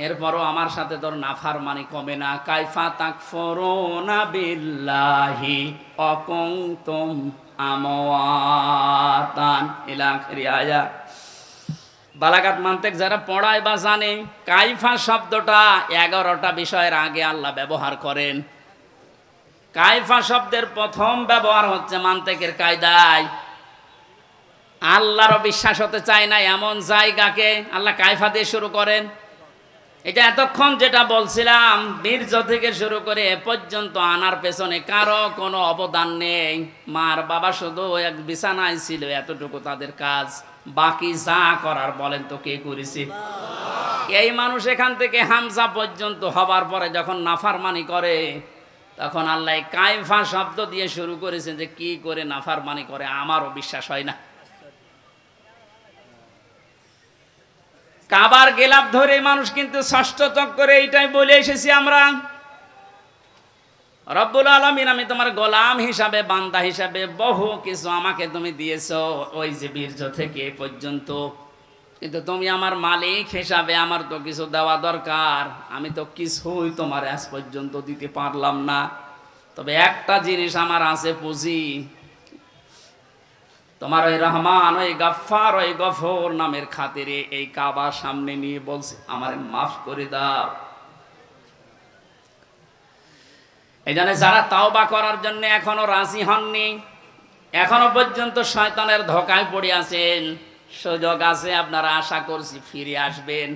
এরপরও আমার সাথে তোর নাফরমানি কমে না। কাইফা তাকফুরুনা বিল্লাহি ওয়া কুনতুম আমওয়াতান ইলা আখির আয়াত। বালাগাত মান্তিক যারা পড়ায় বা জানে, কাইফা শব্দটা 11টা বিষয়ের আগে আল্লাহ ব্যবহার করেন। কাইফা শব্দের প্রথম ব্যবহার হচ্ছে মান্তিকের কায়দায়। আল্লাহরও বিশ্বাস হতে চায় না এমন জায়গাকে আল্লাহ কাইফা দিয়ে শুরু করেন। এটা এতক্ষণ যেটা বলছিলাম, বীর্য থেকে শুরু করে এ পর্যন্ত আনার পেছনে কারো কোনো অবদান নেই। মার বাবা শুধু এক বিছানায় ছিল, এতটুকু তাদের কাজ। বাকি যা করার বলেন তো কে করেছে? এই মানুষ এখান থেকে হামজা পর্যন্ত হবার পরে যখন নাফরমানি করে, তখন আল্লাহ কাইফা শব্দ দিয়ে শুরু করেছেন যে কি করে নাফরমানি করে আমারও বিশ্বাস হয় না। কাবার গেলাপ ধরে মানুষ কিন্তু ষষ্ঠ চক্করে এইটাই বলে এসেছি আমরা, রব্বুল আলামিন আমি তোমার গোলাম হিসাবে, বান্দা হিসাবে বহু কিছু আমাকে তুমি দিয়েছো, ওই যে বীর্য থেকে এ পর্যন্ত, কিন্তু তুমি আমার মালিক হিসাবে আমার তো কিছু দেওয়া দরকার। আমি তো কিছুই তোমার আজ পর্যন্ত দিতে পারলাম না, তবে একটা জিনিস আমার আছে পুঁজি, তোমার ওই রহমান, ওই গফফার, ওই গফর নামের খাতিরে এই কাবার সামনে নিয়ে বলছে আমারে মাফ করে দাও। এই জন্য যারা তাওবা করার জন্য এখনো রাজি হননি, এখনো পর্যন্ত শয়তানের ধোঁকায় পড়ে আছেন, সুযোগ আছে, আপনারা আশা করছি ফিরে আসবেন।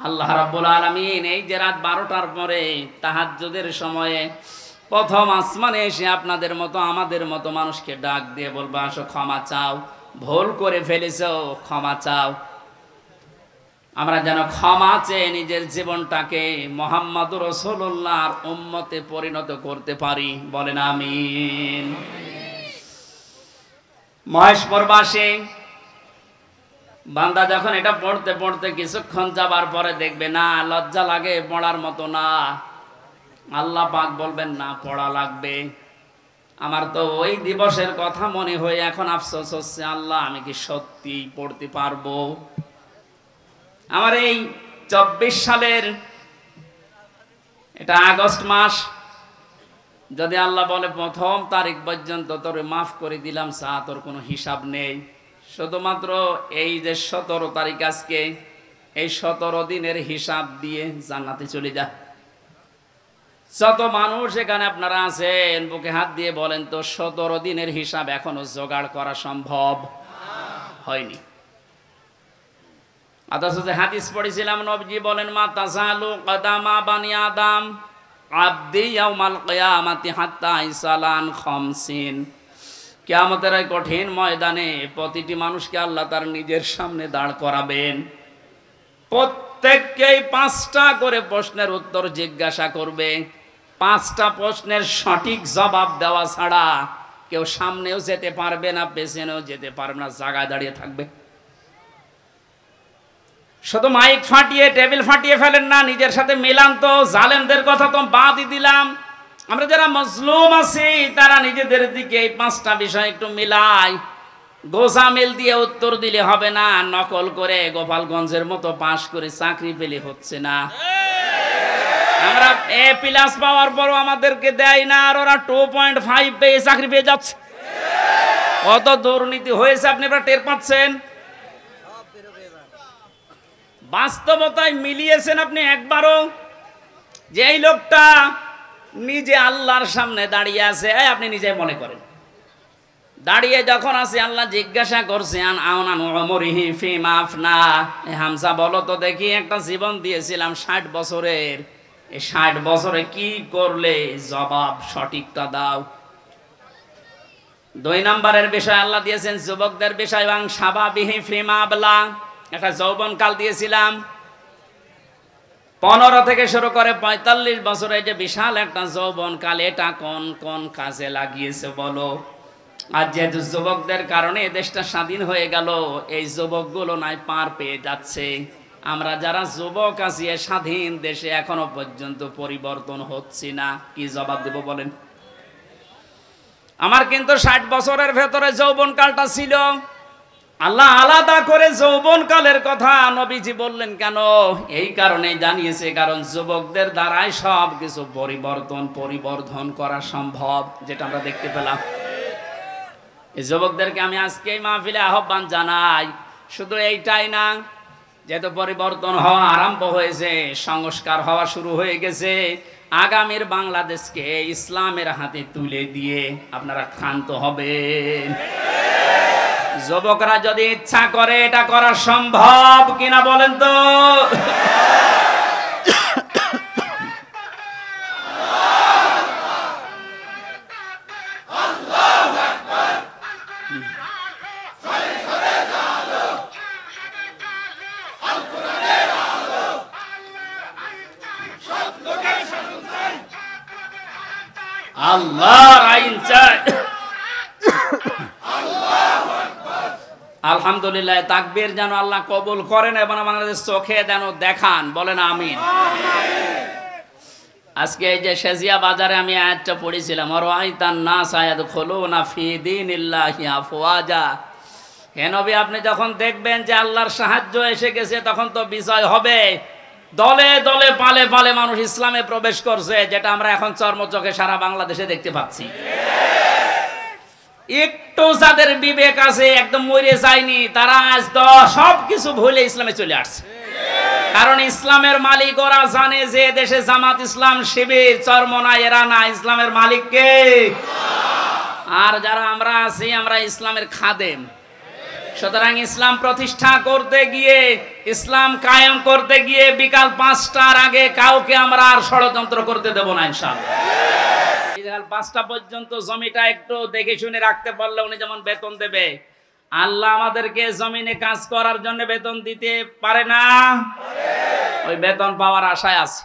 আল্লাহ রাব্বুল আলামিন এই যে রাত 12টার পরে তাহাজ্জুদের সময়ে প্রথম আসমানে এসে আপনাদের মতো আমাদের মতো মানুষকে ডাক দিয়ে বলবা, আসো ক্ষমা চাও, ভুল করে ফেলেছো, ক্ষমা চাও। আমরা যেন ক্ষমা চেয়ে নিজের জীবনটাকে মুহাম্মদুর রাসূলুল্লাহর উম্মতে পরিণত করতে পারি, বলেন আমিন। মহেশপুরবাসী বান্দা যখন এটা পড়তে পড়তে কিছুক্ষণ যাবার পরে দেখবে না লজ্জা লাগে, পড়ার মতো না, আল্লাহ পাক বলবেন না পড়া লাগবে। আমার তো ওই দিবসের কথা মনে হয়ে এখন আফসোস হচ্ছে, আল্লাহ আমি কি সত্যি পড়তে পারবো? আমার এই 24 সালের এটা আগস্ট মাস, যদি আল্লাহ বলে প্রথম তারিখ পর্যন্ত তোরে মাফ করে দিলাম, চা তোর কোনো হিসাব নেই, শুধুমাত্র এই যে 17 তারিখ আজকে, এই 17 দিনের হিসাব দিয়ে জান্নাতে চলে যা। যত মানুষ এখানে আপনারা আছেন বুকে হাত দিয়ে বলেন তো 17 দিনের হিসাব এখনো জোগাড় করা সম্ভব হয়নি। অথচ যে হাদিস পড়েছিলাম, নবীজি বলেন মা তাজালু কদামা বানি আদম আবদি ইয়াউমাল কিয়ামাতি হাত্তা ইসালান খামসিন। কিয়ামতের এই কঠিন ময়দানে প্রতিটি মানুষকে আল্লাহ তার নিজের সামনে দাঁড় করাবেন, প্রত্যেককেই 5টা করে প্রশ্নের উত্তর জিজ্ঞাসা করবে। 5টা প্রশ্নের সঠিক জবাব দেওয়া ছাড়া কেউ সামনেও যেতে পারবে না, পেছনেও যেতে পারবে না, জায়গায় দাঁড়িয়ে থাকবে। শুধু মাইক ফাটিয়ে টেবিল ফাটিয়ে ফেলেন না, নিজের সাথে মেলান তো। জালেমদের কথা তো বাদই দিলাম, আমরা যারা মজলুম আছি তারা নিজেদের দিকে এই 5টা বিষয় একটু মিলাই। গোজামিল দিয়ে উত্তর দিলে হবে না, নকল করে গোপালগঞ্জের মতো পাশ করে চাকরি পেলে হচ্ছে না। আমরা A+ পাওয়ার পরও আমাদেরকে দেয় না, আর ওরা 2.5 পেয়ে চাকরি পেয়ে যাচ্ছে। কত দুর্নীতি হয়েছে আপনি টের পাচ্ছেন। বাস্তবতায় মিলিয়েছেন আপনি একবারও যে এই লোকটা নিজে আল্লাহর সামনে দাঁড়িয়ে আছে? আপনি নিজে মনে করেন দাঁড়িয়ে যখন আছে, আল্লাহ জিজ্ঞাসা করছেন আওনান উমরিহি ফিমা আফনা, হামজা বলো তো দেখি, একটা জীবন দিয়েছিলাম 60 বছরের, এই 60 বছরে কি করলে? জবাব সঠিকটা দাও। 2 নম্বরের বিষয় আল্লাহ দিয়েছেন যুবকদের বিষয়, এবং সাবাবিহি ফিমা আবলা, একটা যৌবনকাল দিয়েছিলাম, 15 থেকে শুরু করে 45 বছর, এই যে বিশাল একটা যৌবনকাল, এটা কোন কোন কাজে লাগিয়েছে বলো? আর যেহেতু যুবকদের কারণে এই দেশটা স্বাধীন হয়ে গেল, এই যুবকগুলো নাই পার পেয়ে যাচ্ছে। আমরা যারা যুবক আছি এই স্বাধীন দেশে এখনো পর্যন্ত পরিবর্তন হচ্ছে না। কি জবাব দেব বলেন? আমার কিন্তু 60 বছরের ভেতরে যৌবনকালটা ছিল। আল্লাহ আলাদা করে যৌবনকালের কথা নবীজি বললেন কেন? এই কারণে জানিয়েছে, কারণ যুবকদের দ্বারাই সব কিছু পরিবর্ধন করা সম্ভব, যেটা আমরা দেখতে পেলাম। এই যুবকদেরকে আমি আজকে এই মাহফিলে আহ্বান জানাই, শুধু এইটাই না, যেহেতু পরিবর্তন হওয়া আরম্ভ হয়েছে, সংস্কার হওয়া শুরু হয়ে গেছে, আগামীর বাংলাদেশকে ইসলামের হাতে তুলে দিয়ে আপনারা ক্ষান্ত হবেন। যুবকরা যদি ইচ্ছা করে এটা করা সম্ভব কিনা বলেন তো? আল্লাহর আইন চাই। আলহামদুলিল্লাহ, তাকবীর যেন আল্লাহ কবুল করেন এবং বাংলাদেশ চোখে যেন দেখান, বলেন আমিন। আজকে এই যে শেজিয়া বাজারে আমি আয়াতটা পড়েছিলাম, আরাইতান নাস ইয়াদখুলুনা ফি দীনিল্লাহি আফওয়াজা। হে নবী, আপনি যখন দেখবেন যে আল্লাহর সাহায্য এসে গেছে, তখন তো বিজয় হবে। দলে দলে পালে পালে মানুষ ইসলামে প্রবেশ করছে, যেটা আমরা এখন চর্মচোখে সারা বাংলাদেশে দেখতে পাচ্ছি। একটু যাদের বিবেক আছে, একদম মরে যায়নি, তারা আজ তো সবকিছু ভুলে ইসলামে চলে আসছে। কারণ ইসলামের মালিক ওরা জানে যে দেশে জামাত ইসলাম শিবির চরমনা এরা না, ইসলামের মালিক কে? আর যারা আমরা আছি, আমরা ইসলামের খাদেম। সুতরাং ইসলাম প্রতিষ্ঠা করতে গিয়ে, ইসলাম কায়েম করতে গিয়ে বিকাল 5টার আগে কাউকে আমরা আর ষড়যন্ত্র করতে দেব না ইনশাআল্লাহ। বিকাল 5টা পর্যন্ত জমিটা একটু দেখে শুনে রাখতে পারলে উনি যেমন বেতন দেবে, আল্লাহ আমাদেরকে জমিনে কাজ করার জন্য বেতন দিতে পারে না? ওই বেতন পাওয়ার আশায় আছে।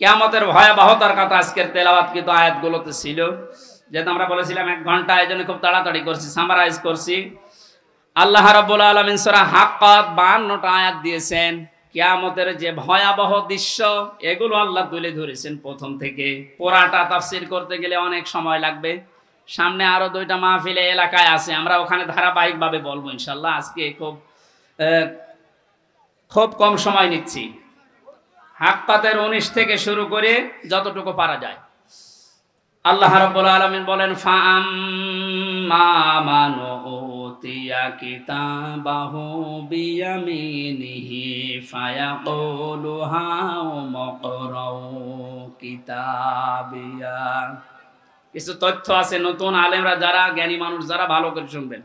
কিয়ামতের ভয়াবহতার কথা আজকের তেলাওয়াতকৃত আয়াতগুলোতে ছিল। যেহেতু আমরা বলেছিলাম 1 ঘন্টা, এই জন্য খুব তাড়াতাড়ি করছি, সামারাইজ করছি। আল্লাহ রাব্বুল আলামিন সূরা হাক্কাত 52টা আয়াত দিয়েছেন। কিয়ামতের যে ভয়াবহ দৃশ্য, এগুলো আল্লাহ তুলে ধরেছেন প্রথম থেকে। পুরাটা তাফসীর করতে গেলে অনেক সময় লাগবে। সামনে আরো 2টা মাহফিলে এলাকায় আছে, আমরা ওখানে ধারাবাহিকভাবে বলবো ইনশাআল্লাহ। আজকে খুব কম সময় নিচ্ছি। হাক্কাতের 19 থেকে শুরু করে যতটুকু পারা যায়। আল্লাহ রাব্বুল আলামিন বলেন, ফাআম্মা মান উতিয়া কিতাবাহু বিয়ামিনিহি ফায়াকুলু হাউমুকরাউ কিতাবিয়া। কিছু তথ্য আছে, নতুন আলেমরা যারা, জ্ঞানী মানুষ যারা, ভালো করে শুনবেন।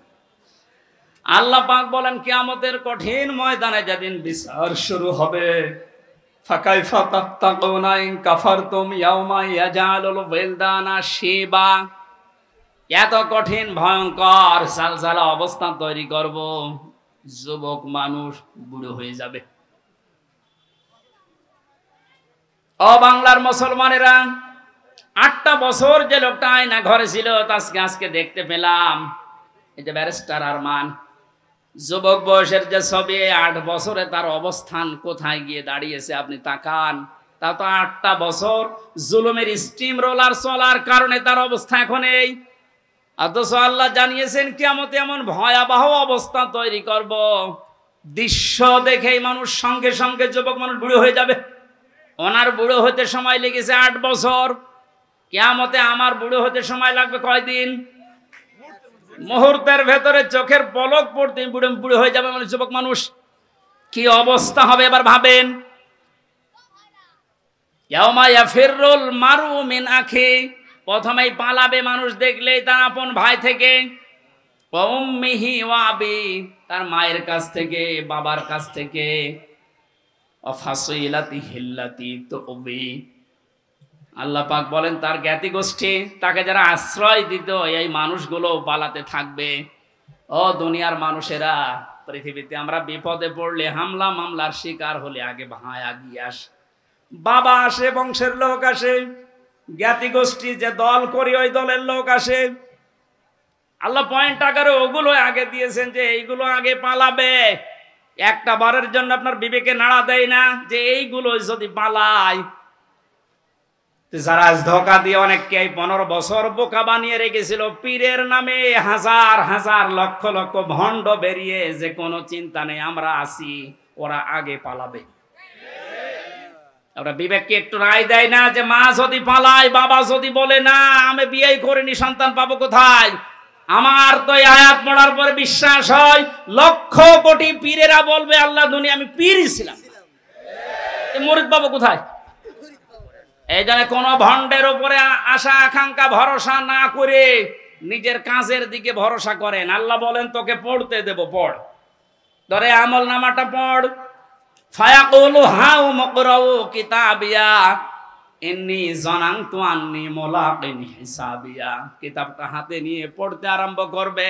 আল্লাহ পাক বলেন, কিয়ামতের কঠিন ময়দানে যেদিন বিচার শুরু হবে, ফাকাইফা তাত্তাকুনা ইন কাফারতুম ইয়াওমা ইয়াজালুল ওয়ালদানা শিবা। এত কঠিন ভয়ঙ্কর সালসালা অবস্থা তৈরি করব, যুবক মানুষ বুড়ো হয়ে যাবে। ও বাংলার মুসলমানেরা, 8টা বছর যে লোকটা আয়না ঘরে ছিল, আজকে দেখতে পেলাম। এই যে ব্যারিস্টার আরমান, যুবক বয়সের যে ছবি, 8 বছরে তার অবস্থান কোথায় গিয়ে দাঁড়িয়েছে আপনি তাকান। তা তো 8টা বছর জুলুমের স্টিম রোলার চলার কারণে তার অবস্থা এখন এই। অথচ আল্লাহ জানিয়েছেন কিয়ামতে এমন ভয়াবহ অবস্থা তৈরি করব, দৃশ্য দেখেই মানুষ সঙ্গে সঙ্গে, যুবক মানুষ বুড়ো হয়ে যাবে। ওনার বুড়ো হতে সময় লেগেছে 8 বছর, কিয়ামতে আমার বুড়ো হতে সময় লাগবে কয়দিন? মুহূর্তের ভেতরে চোখের পলক পড়তে বুড়ো হয়ে যাবে মানে যুবক মানুষ। কি অবস্থা হবে এবার ভাবেন। ইয়াউমা ইয়াফিরুল মারু মিন আখি, প্রথমেই পালাবে মানুষ দেখলেই তার আপন ভাই থেকে। ওয়া উম্মিহি ওয়া আবি, তার মায়ের কাছ থেকে, বাবার কাছ থেকে। ওয়া ফাসিলাতিহি আল্লাতী তুবি, আল্লাহ পাক বলেন তার জ্ঞাতি গোষ্ঠী, তাকে যারা আশ্রয় দিত, এই মানুষগুলো পালাতে থাকবে। ও দুনিয়ার মানুষেরা, পৃথিবীতে আমরা বিপদে পড়লে, হামলা মামলার শিকার হলে আগে ভাই আগিয়ে আসে, বাবা আসে, বংশের লোক আসে, জ্ঞাতি গোষ্ঠী যে দল করি ওই দলের লোক আসে। আল্লাহ পয়েন্ট আকারে ওগুলো আগে দিয়েছেন যে এইগুলো আগে পালাবে। একটা বারের জন্য আপনার বিবেকে নাড়া দেয় না যে এইগুলো যদি পালায়? যারা ধোকা দিয়ে অনেককে 15 বছর বোকা বানিয়ে রেখেছিল, পীরের নামে হাজার হাজার লক্ষ লক্ষ ভণ্ড বেরিয়ে, যে কোনো চিন্তা নেই আমরা আছি, ওরা আগে পালাবে। ওরা বিবেককে একটু রায় দেয় না যে মা যদি পালায়, বাবা যদি বলে না আমি বিয়ে করিনি, সন্তান পাবো কোথায়? আমার তো এই আয়াত পড়ার পরে বিশ্বাস হয় লক্ষ কোটি পীরেরা বলবে আল্লাহ দুনিয়া আমি পীরই ছিলাম, মুরিদ পাবো কোথায়? এই জন্য কোন ভণ্ডের উপরে আশা আকাঙ্ক্ষা ভরসা না করে নিজের কাজের দিকে ভরসা করেন। আল্লাহ বলেন তোকে পড়তে দেব, পড়, ধরে আমল নামাটা পড়। ফায়াকুলু হাউ মুকরাউ কিতাবিয়া ইন্নী জানানতু আন্নী মুলাকিন হিসাবিয়া। কিতাবটা হাতে নিয়ে পড়তে আরম্ভ করবে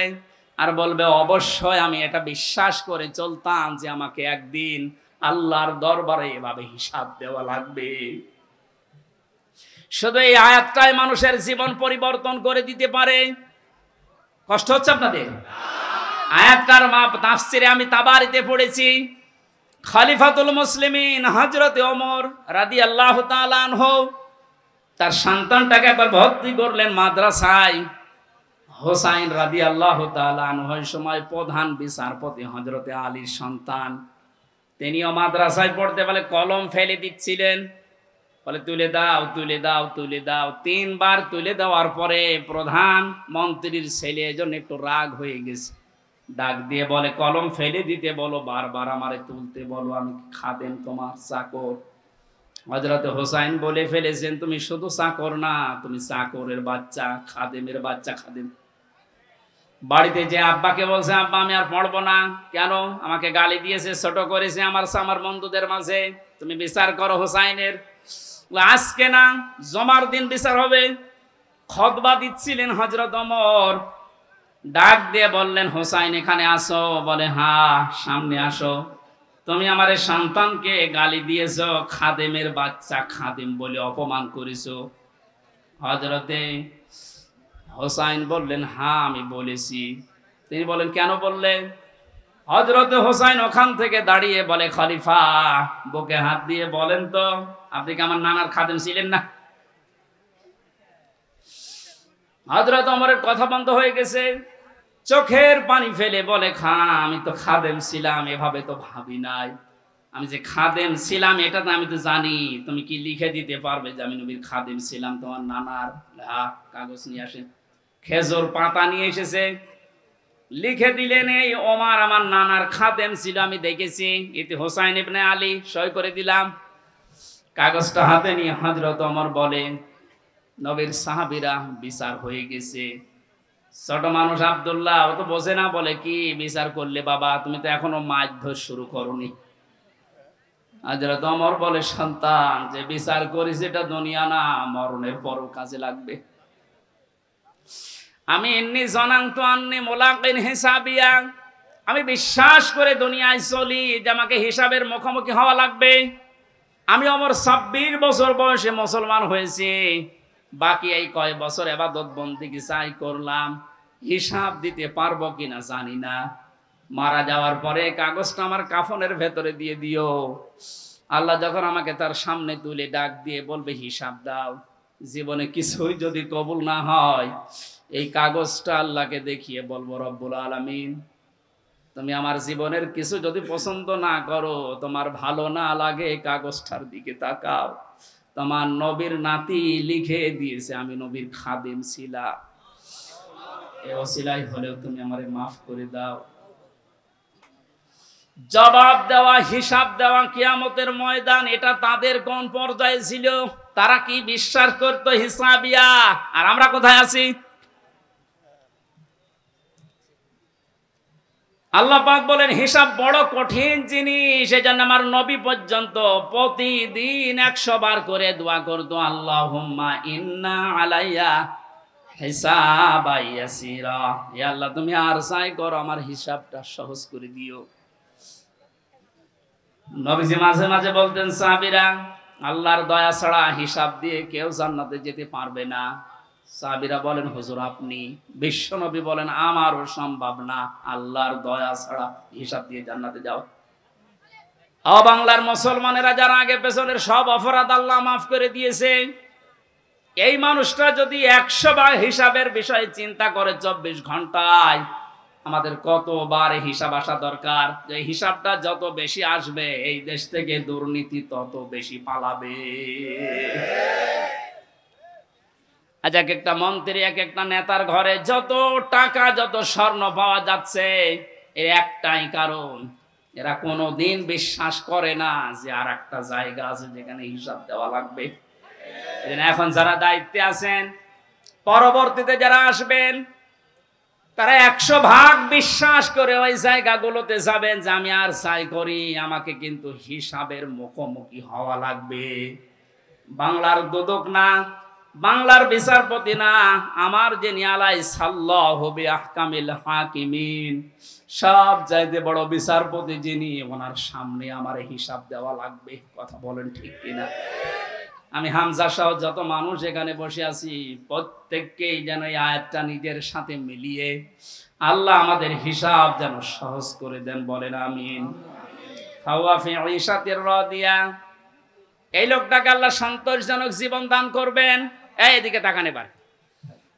আর বলবে অবশ্যই আমি এটা বিশ্বাস করে চলতাম যে আমাকে একদিন আল্লাহর দরবারে এভাবে হিসাব দেওয়া লাগবে। শুধু এই আয়াতটাই মানুষের জীবন পরিবর্তন করে দিতে পারে। কষ্ট হচ্ছে আপনাদের? আয়াতটার তাফসিরে আমি তাবারিতে পড়েছি, খলিফাতুল মুসলিমিন হযরত ওমর রাদিয়াল্লাহু তাআলা আনহু তার সন্তানটাকে একবার ভর্তি করলেন মাদ্রাসায়। হোসাইন রাদিয়াল্লাহু তাআলা আনহু ওই সময় প্রধান বিচারপতি হযরত আলীর সন্তান, তিনিও মাদ্রাসায় পড়তে বলে কলম ফেলে দিচ্ছিলেন, বলে তুলে দাও তুলে দাও তুলে দাও। 3 বার তুলে দেওয়ার পরে প্রধান মন্ত্রীর ছেলে এজন্য একটু রাগ হয়ে গেছে, ডাক দিয়ে বলে কলম ফেলে দিতে বলো, বারবার আমারে তুলতে বলো, আমি খাদেম তোমার চাকর। হযরত হোসাইন বলে ফেলেছেন তুমি শুধু চাকর না, তুমি চাকরের বাচ্চা, খাদেমের বাচ্চা। খাদেম বাড়িতে যে আব্বাকে বলছে আব্বা আমি আর পড়বো না। কেন? আমাকে গালি দিয়েছে, ছোট করেছে আমার বন্ধুদের মাঝে, তুমি বিচার করো হোসাইনের। আজকে না, জমার দিন বিচার হবে। খুতবা দিচ্ছিলেন হযরত ওমর, ডাক দিয়ে বললেন হোসাইন এখানে আসো। বলে হ্যাঁ সামনে আসো। তুমি আমার সন্তানকে গালি দিয়েছো, খাদেমের বাচ্চা, খাদেম বলে অপমান করেছো। হযরতে হোসাইন বললেন হ্যাঁ আমি বলেছি। তিনি বলেন কেন বললেন? হযরতে হোসাইন ওখান থেকে দাঁড়িয়ে বলে খলিফা বুকে হাত দিয়ে বলেন তো আপনি কি আমার নানার খাদেম ছিলেন না? হযরত ওমরের কথা বন্ধ হয়ে গেছে, চোখের পানি ফেলে বলে আমি তো খাদেম ছিলাম, এভাবে তো ভাবি নাই। আমি যে খাদেম ছিলাম এটা তো আমি তো জানি। তুমি কি লিখে দিতে পারবে যে আমি নবীর খাদেম ছিলাম তোমার নানার? কাগজ নিয়ে আসেন। খেজুর পাতা নিয়ে এসেছে, লিখে দিলেন এই ওমর আমার নানার খাদেম ছিল, আমি দেখেছি, এতে হোসাইন ইবনে আলী, সই করে দিলাম। কাগজটা হাতে নিয়ে হযরত ওমর বলেন নবীর সাহাবীরা বিচার হয়ে গেছে। ছোট মানুষ আব্দুল্লাহ ও তো বোঝে না, বলে কি বিচার করলে বাবা? তুমি তো এখনো মারধর শুরু করনি। হযরত ওমর বলে সন্তান যে বিচার করিস এটা দুনিয়া না, মরণের পরও কাজে লাগবে। আমি ইন্নী জানানতু আন্নী মুলাকিন হিসাবিয়া, আমি বিশ্বাস করে দুনিয়ায় চলি যে আমাকে হিসাবের মুখোমুখি হওয়া লাগবে। আমি ওমর 26 বছর বয়সে মুসলমান হয়েছি, বাকি এই কয় বছর ইবাদত বন্দেগী চাই করলাম, হিসাব দিতে পারবো কিনা জানি না। মারা যাওয়ার পরে কাগজটা আমার কাফনের ভেতরে দিয়ে দিও। আল্লাহ যখন আমাকে তার সামনে তুলে ডাক দিয়ে বলবে হিসাব দাও, জীবনে কিছুই যদি কবুল না হয় এই কাগজটা আল্লাহকে দেখিয়ে বলবো রব্বুল আলামিন তুমি আমার জীবনের কিছু যদি পছন্দ না করো, তোমার ভালো না লাগে, কাগজটার দিকে তাকাও, তোমার নবীর নাতি লিখে দিয়েছে আমি নবীর খাদেম ছিলাম, এই ওসিলাই হলেও তুমি আমারে মাফ করে দাও। জবাব দেওয়া, হিসাব দেওয়া কিয়ামতের ময়দান, এটা তাদের কোন পর্যায়ে ছিল? তারা কি বিশ্বাস করতো হিসাবিয়া? আর আমরা কোথায় আছি? আল্লাহ পাক বলেন হিসাব বড় কঠিন জিনিস, এজন্য আমার নবী পর্যন্ত প্রতিদিন 100 বার করে দোয়া করতো আল্লাহুম্মা ইন্না আলাইয়া হিসাবাই ইয়াসিরা, হে আল্লাহ তুমি আর চাই করো আমার হিসাবটা সহজ করে দিও। নবীজি মাঝে মাঝে বলতেন সাহাবীরা, আল্লাহর দয়া ছাড়া হিসাব দিয়ে কেউ জান্নাতে যেতে পারবে না। সাহাবীরা বলেন হুজুর আপনি? বিশ্ব নবী বলেন আমারও সম্ভব না আল্লাহর দয়া ছাড়া হিসাব দিয়ে জান্নাতে যাওয়া। বাংলার মুসলমানেরা যারা আগে পেছনের সব অপরাধ আল্লাহ মাফ করে দিয়েছে, এই মানুষটা যদি 100 বার হিসাবের বিষয়ে চিন্তা করে 24 ঘন্টায়, আমাদের কতবার হিসাব আসা দরকার। যে হিসাবটা যত বেশি আসবে এই দেশ থেকে দুর্নীতি তত বেশি পালাবে। আজ এক একটা মন্ত্রী এক একটা নেতার ঘরে যত টাকা যত স্বর্ণ পাওয়া যাচ্ছে, এর একটাই কারণ, এরা কোনোদিন বিশ্বাস করে না যে আর একটা জায়গা আছে যেখানে হিসাব দেওয়া লাগবে। এখন যারা দায়িত্বে আছেন, পরবর্তীতে যারা আসবেন, তারা 100 ভাগ বিশ্বাস করে ওই জায়গাগুলোতে যাবেন যে আমি আর চাই করি আমাকে কিন্তু হিসাবের মুখোমুখি হওয়া লাগবে। বাংলার দুদক না, বাংলার বিচারপতি না, আমার যে নিয়ালাই সাল্লাহু বিআহকামিল হাকিমিন, সব চাইতে বড় বিচারপতি যিনি, ওনার সামনে আমার হিসাব দেওয়া লাগবে। কথা বলেন ঠিক কিনা? আমি হামজা সহ যত মানুষ এখানে বসে আছি, প্রত্যেককেই যেন এই আয়াতটা নিজের সাথে মিলিয়ে আল্লাহ আমাদের হিসাব যেন সহজ করে দেন। বলেন আমিন। ফাওয়া ফি ঈশাতির রাদিয়া, এই লোকটাকে আল্লাহ সন্তোষজনক জীবন দান করবেন। এদিকে তাকান এবার।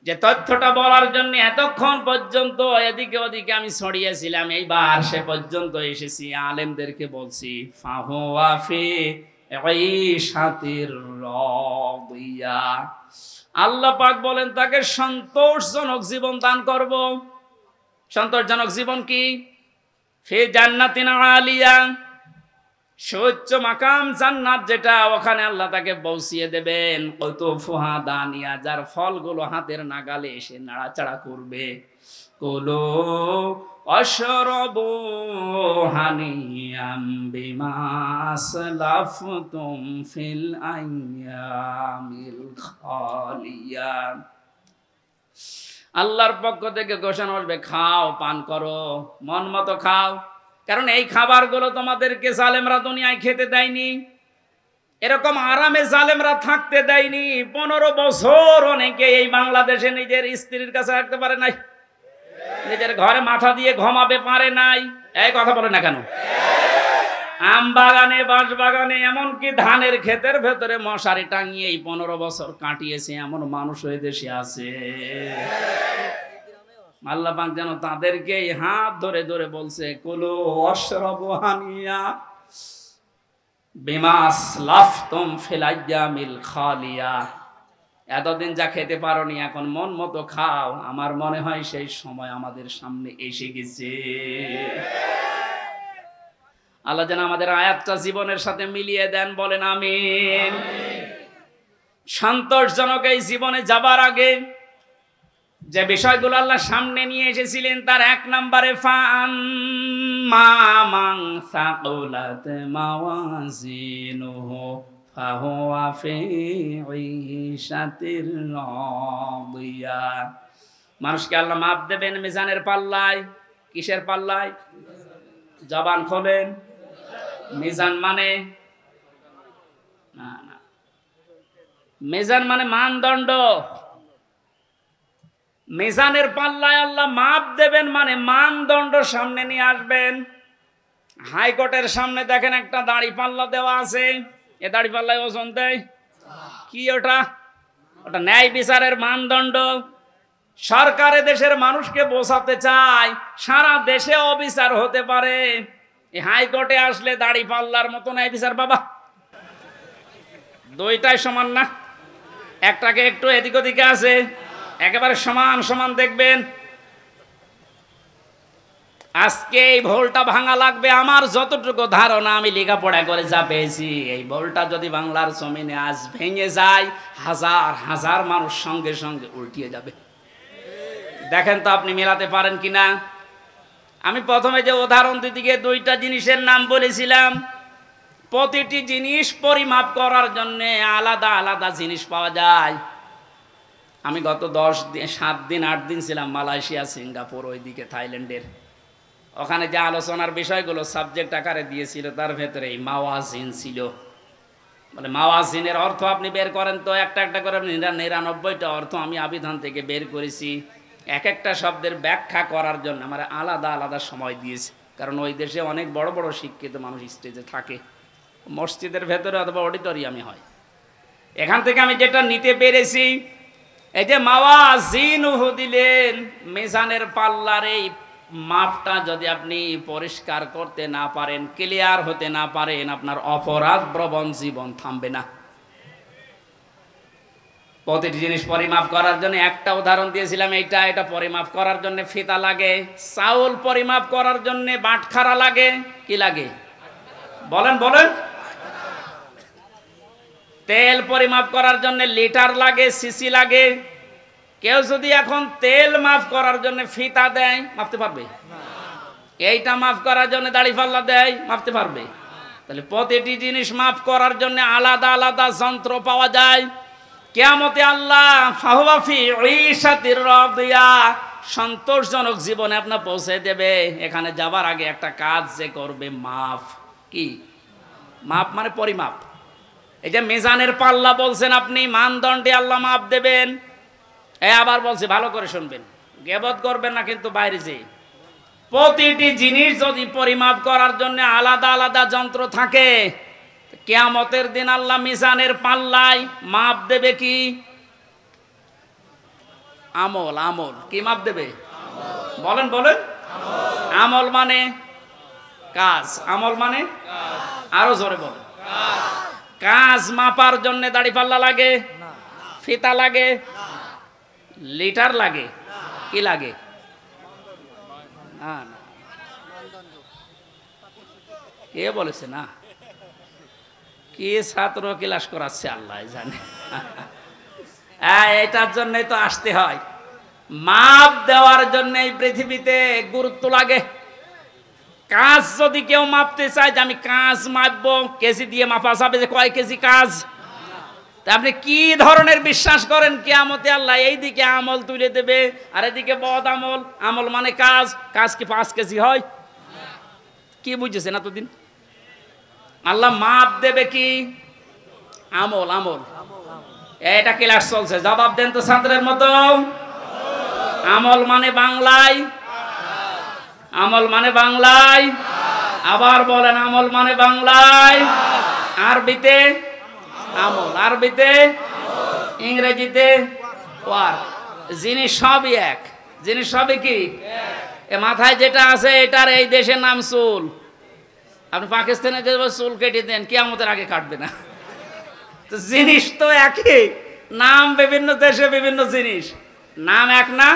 যে তথ্যটা বলার জন্য এতক্ষণ পর্যন্ত এদিকে ওদিকে আমি ছড়িয়েছিলাম, এইবার সে পর্যন্ত এসেছি, আলেমদেরকে বলছি ফাওয়া ফি ঈশাতির রাদিয়া, আল্লাহ পাক বলেন তাকে সন্তোষজনক জীবন দান করব। সন্তোষজনক জীবন কি? ফি জান্নাতিন আলিয়া, সুউচ্চ মাকাম জান্নাত যেটা, ওখানে আল্লাহ তাকে পৌঁছিয়ে দেবেন। কুতুফুহা দানিয়া, যার ফলগুলো হাতের নাগালে এসে নাড়াচাড়া করবে। কুলু ওয়াশরাবু হানিয়াম বিমা আসলাফতুম ফিল আইয়ামিল খালিয়া, আল্লাহর পক্ষ থেকে ঘোষণা আসবে খাও, পান করো, মন মতো খাও। কারণ এই খাবারগুলো তোমাদেরকে জালেমরা দুনিয়ায় খেতে দেয়নি, এরকম আরামে জালেমরা থাকতে দেয়নি। 15 বছর অনেকে এই বাংলাদেশে নিজের স্ত্রীর কাছে রাখতে পারে নাই, নিজের ঘরে মাথা দিয়ে ঘুমাবে পারে নাই। এই কথা বলে না কেন? আম বাগানে, বাঁশ বাগানে, এমনকি ধানের ক্ষেতের ভেতরে মশারি টাঙিয়ে এই 15 বছর কাটিয়েছে এমন মানুষ ওই দেশে আছে। আল্লাহ পাক যেন তাদেরকে হাত ধরে ধরে বলছে কুলু ওয়াশরাবু হানিয়া বিমা আসলাফতুম ফিল আইয়ামিল খালিয়া, এতদিন যা খেতে পারোনি এখন মন মতো খাও। আমার মনে হয় সেই সময় আমাদের সামনে এসে গেছে। আল্লাহ যেন আমাদের আয়াতটা জীবনের সাথে মিলিয়ে দেন। বলেন আমিন। সন্তোষজনক এই জীবনে যাবার আগে যে বিষয়গুলো আল্লাহ সামনে নিয়ে এসেছিলেন, তার 1 নম্বরে ফাআম্মা মান সাকুলাত মাওয়াজিনুহু ফাহুয়া ফি ঈশাতির রাদিয়া, মানুষকে আল্লাহ মাপ দেবেন মিজানের পাল্লায়। কিসের পাল্লায়? জবান খোলেন। মিজান মানে না, না, মিজান মানে মানদণ্ড। মিজানের পাল্লায় আল্লাহ মাপ দেবেন মানে মানদণ্ড সামনে নিয়ে আসবেন। হাইকোর্টের সামনে দেখেন একটা দাড়ি পাল্লা দেওয়া আছে, এ দাড়ি পাল্লায় ওজন দেয় কি? ওটা ন্যায় বিচারের মানদণ্ড। সরকার দেশের মানুষকে বোঝাতে চায় সারা দেশে অবিচার হতে পারে, এই হাইকোর্টে আসলে দাড়ি পাল্লার মতো ন্যায় বিচার বাবা। দুইটাই সমান না, একটাকে একটু এদিক ওদিকে আছে, একেবারে সমান সমান দেখবেন। আজকে এই ভুলটা ভাঙা লাগবে। আমার যতটুকু ধারণা, আমি লেখাপড়া করে যা পেয়েছি, এই ভুলটা যদি বাংলার জমিনে আজ ভেঙে যায়, হাজার হাজার মানুষ সঙ্গে সঙ্গে উল্টিয়ে যাবে। দেখেন তো আপনি মেলাতে পারেন কিনা। আমি প্রথমে যে উদাহরণ দিকে 2টা জিনিসের নাম বলেছিলাম, প্রতিটি জিনিস পরিমাপ করার জন্য আলাদা আলাদা জিনিস পাওয়া যায়। আমি গত 7 দিন 8 দিন ছিলাম মালয়েশিয়া, সিঙ্গাপুর, ওইদিকে থাইল্যান্ডের। ওখানে যে আলোচনার বিষয়গুলো সাবজেক্ট আকারে দিয়েছিল তার ভেতরে এই মাওয়াজিন ছিল। বলে মাওয়াজিনের অর্থ আপনি বের করেন তো, একটা একটা করে 99টা অর্থ আমি আবিধান থেকে বের করেছি। এক একটা শব্দের ব্যাখ্যা করার জন্য আমার আলাদা আলাদা সময় দিয়েছে, কারণ ওই দেশে অনেক বড় বড় শিক্ষিত মানুষ স্টেজে থাকে, মসজিদের ভেতরে অথবা অডিটোরিয়ামে হয়। এখান থেকে আমি যেটা নিতে পেরেছি, এই যে মাওয়াজিনহু দিলেন, মিজানের পাল্লার এই মাপটা যদি আপনি পরিষ্কার করতে না পারেন, ক্লিয়ার হতে না পারেন, আপনার অপরাধ প্রবণ জীবন থামবে না। প্রতিটি জিনিস পরিমাপ করার জন্য একটা উদাহরণ দিয়েছিলাম, এটা পরিমাপ করার জন্য ফিতা লাগে, চাউল পরিমাপ করার জন্য বাটখারা লাগে, কি লাগে বলেন বলেন, তেল পরিমাপ করার জন্য লিটার লাগে, সিসি লাগে। কেউ যদি এখন তেল মাপ করার জন্য ফিতা দেয়, মাপতে পারবে? এইটা মাপ করার জন্য দাড়িপাল্লা দেয়, মাপতে পারবে? তাহলে প্রতিটি জিনিস মাপ করার জন্য আলাদা আলাদা যন্ত্র পাওয়া যায়। কিয়ামতে আল্লাহ ফাহুয়া ফি ঈশাতির রাদিয়া, সন্তোষজনক জীবনে আপনার পৌঁছে দেবে। এখানে যাবার আগে একটা কাজ যে করবে, মাপ। কি মাপ? মানে পরিমাপ। এই যে মিজানের পাল্লা বলছেন আপনি, মানদণ্ডে আল্লাহ মাপ দেবেন। আবার বলছি, ভালো করে শুনবেন, গীবত করবেন না কিন্তু বাইরে যে। প্রতিটি জিনিস যদি পরিমাপ করার জন্য আলাদা আলাদা যন্ত্র থাকে, কিয়ামতের দিন আল্লাহ মিজানের পাল্লায় মাপ দেবে কি? আমল। আমল কি মাপ দেবে? বলেন বলেন। আমল মানে কাজ, আমল মানে আরো জোরে বলেন। কাজ মাপার জন্য দাড়িপাল্লা লাগে, ফিতা লাগে, লিটার লাগে, কি লাগে? না না, কে বলেছে না? কি ছাত্র ক্লাস করাচ্ছে আল্লাহ জানে। এটার জন্যই তো আসতে হয়। মাপ দেওয়ার জন্য এই পৃথিবীতে গুরুত্ব লাগে। কাজ যদি কেউ মাপতে চায়, যে আমি কাজ মাপবো, কেজি দিয়ে মাপা যাবে যে কয় কেজি কাজ? তা আপনি কি ধরনের বিশ্বাস করেন কিয়ামতে আল্লাহ এইদিকে আমল তুলে দেবে আর এদিকে বদ আমল? আমল মানে কাজ, কাজ কি 5 কেজি হয়? কি বুঝেছেন এতদিন? আল্লাহ মাপ দেবে কি? আমল। আমল এটা ক্লাস চলছে, জবাব দেন তো ছাত্রের মতো। আমল মানে বাংলায়, আমল মানে বাংলায়, আবার বলেন আমল মানে বাংলায়, আরবিতে আমল, আরবিতে, ইংরেজিতে ওয়ার্ক। জিনিস সবই এক, জিনিস সবই কি? এ মাথায় যেটা আছে এটার এই দেশের নাম চুল। আপনি পাকিস্তানে যে চুল কেটে দেন, কিয়ামতের আগে কাটবে না। তো জিনিস তো একই, নাম বিভিন্ন দেশে বিভিন্ন জিনিস, নাম এক না?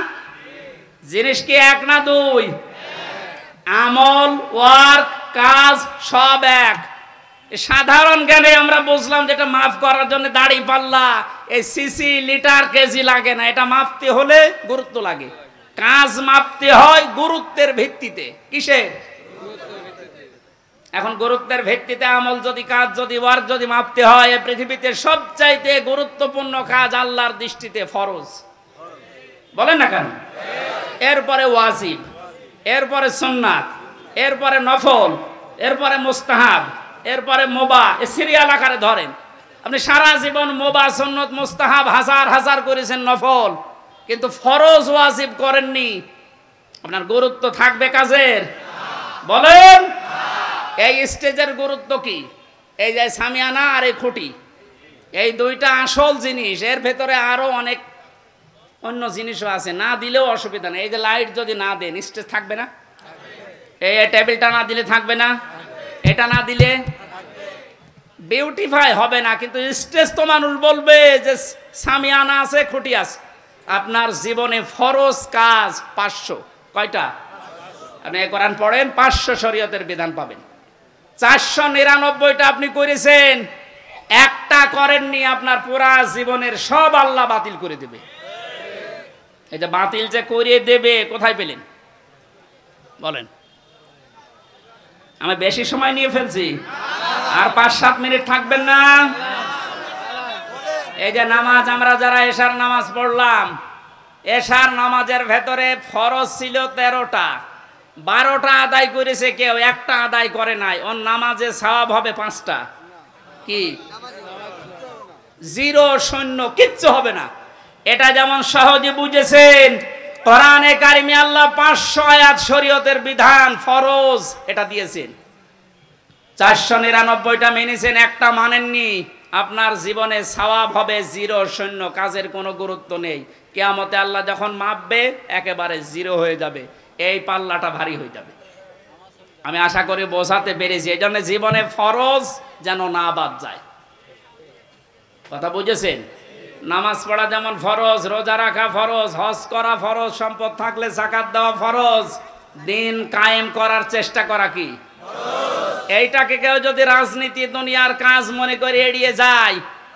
জিনিস কি এক না দুই? আমল, ওয়ার্ক, কাজ সব এক। সাধারণ জ্ঞানে আমরা বুঝলাম যেটা মাপ করার জন্য দাড়ি পাল্লা, এই সিসি, লিটার, কেজি লাগে না। এটা মাপতে হলে গুরুত্ব লাগে। কাজ মাপতে হয় গুরুত্বের ভিত্তিতে। কিসের? এখন গুরুত্বের ভিত্তিতে আমল যদি, কাজ যদি, ওয়ার্ক যদি মাপতে হয়, এই পৃথিবীতে সবচাইতে গুরুত্বপূর্ণ কাজ আল্লাহর দৃষ্টিতে ফরজ। বলেন না কেন? এরপরে ওয়াজিব, এরপরে সুন্নাত, এরপরে নফল, এরপরে মুস্তাহাব, এরপরে মুবাহ। এ সিরিয়াল আকারে ধরেন। আপনি সারা জীবন মুবাহ, সুন্নাত, মুস্তাহাব হাজার হাজার করেছেন, নফল, কিন্তু ফরজ ওয়াজিব করেননি। আপনার গুরুত্ব থাকবে কাজের? বলেন। এই স্টেজের গুরুত্ব কি? এই যে সামিয়ানা আর এই খুঁটি, এই দুইটা আসল জিনিস। এর ভেতরে আরো অনেক অন্য জিনিসও আছে, না দিলেও অসুবিধা নেই। এই যে লাইট যদি না দেন, স্টেজ থাকবে না? এই টেবিলটা না দিলে থাকবে না? এটা না দিলে বিউটিফাই হবে না। কিন্তু স্টেজ তো মানুষ বলবে যে সামিয়ানা আছে, খুঁটি আছে। আপনার জীবনে ফরজ কাজ 500। কয়টা? আপনি কোরআন পড়েন, 500 শরীয়তের বিধান পাবেন। 499টা আপনি করেছেন, একটা করেননি, আপনার পুরা জীবনের সব আল্লাহ বাতিল করে দেবে। এই যে বাতিল যে করে দেবে, কোথায় পেলেন বলেন? আমি বেশি সময় নিয়ে ফেলছি, আর 5-7 মিনিট থাকবেন না? এই যে নামাজ আমরা যারা এশার নামাজ পড়লাম, এশার নামাজের ভেতরে ফরজ ছিল 13টা, 12টা আদায় করেছে কেউ, একটা আদায় করে নাই, ওর নামাজে সওয়াব হবে 5টা। কি? 0 শূন্য, কিচ্ছু হবে না। এটা যেমন সহজে বুঝেছেন, কোরআনে কারিমে আল্লাহ 500 আয়াত শরীয়তের বিধান ফরজ এটা দিয়েছেন, 499টা মেনেছেন, একটা মানেননি, আপনার জীবনে সওয়াব হবে 0 শূন্য, কাজের কোনো গুরুত্ব নেই। কিয়ামতে আল্লাহ যখন মাপবে একেবারে 0 হয়ে যাবে, এই পাল্লাটা ভারী হয়ে যাবে। আমি আশা করি বোঝাতে পেরেছি। এই জন্য জীবনে ফরজ যেন না বাদ যায়। কথা বুঝেছেন? নামাজ পড়া যেমন ফরজ, রোজা রাখা ফরজ, হজ করা ফরজ, সম্পদ থাকলে যাকাত দেওয়া ফরজ, দিন কায়েম করার চেষ্টা করা কি এইটাকে কেউ যদি রাজনীতি দুনিয়ার কাজ মনে করে এড়িয়ে যায়,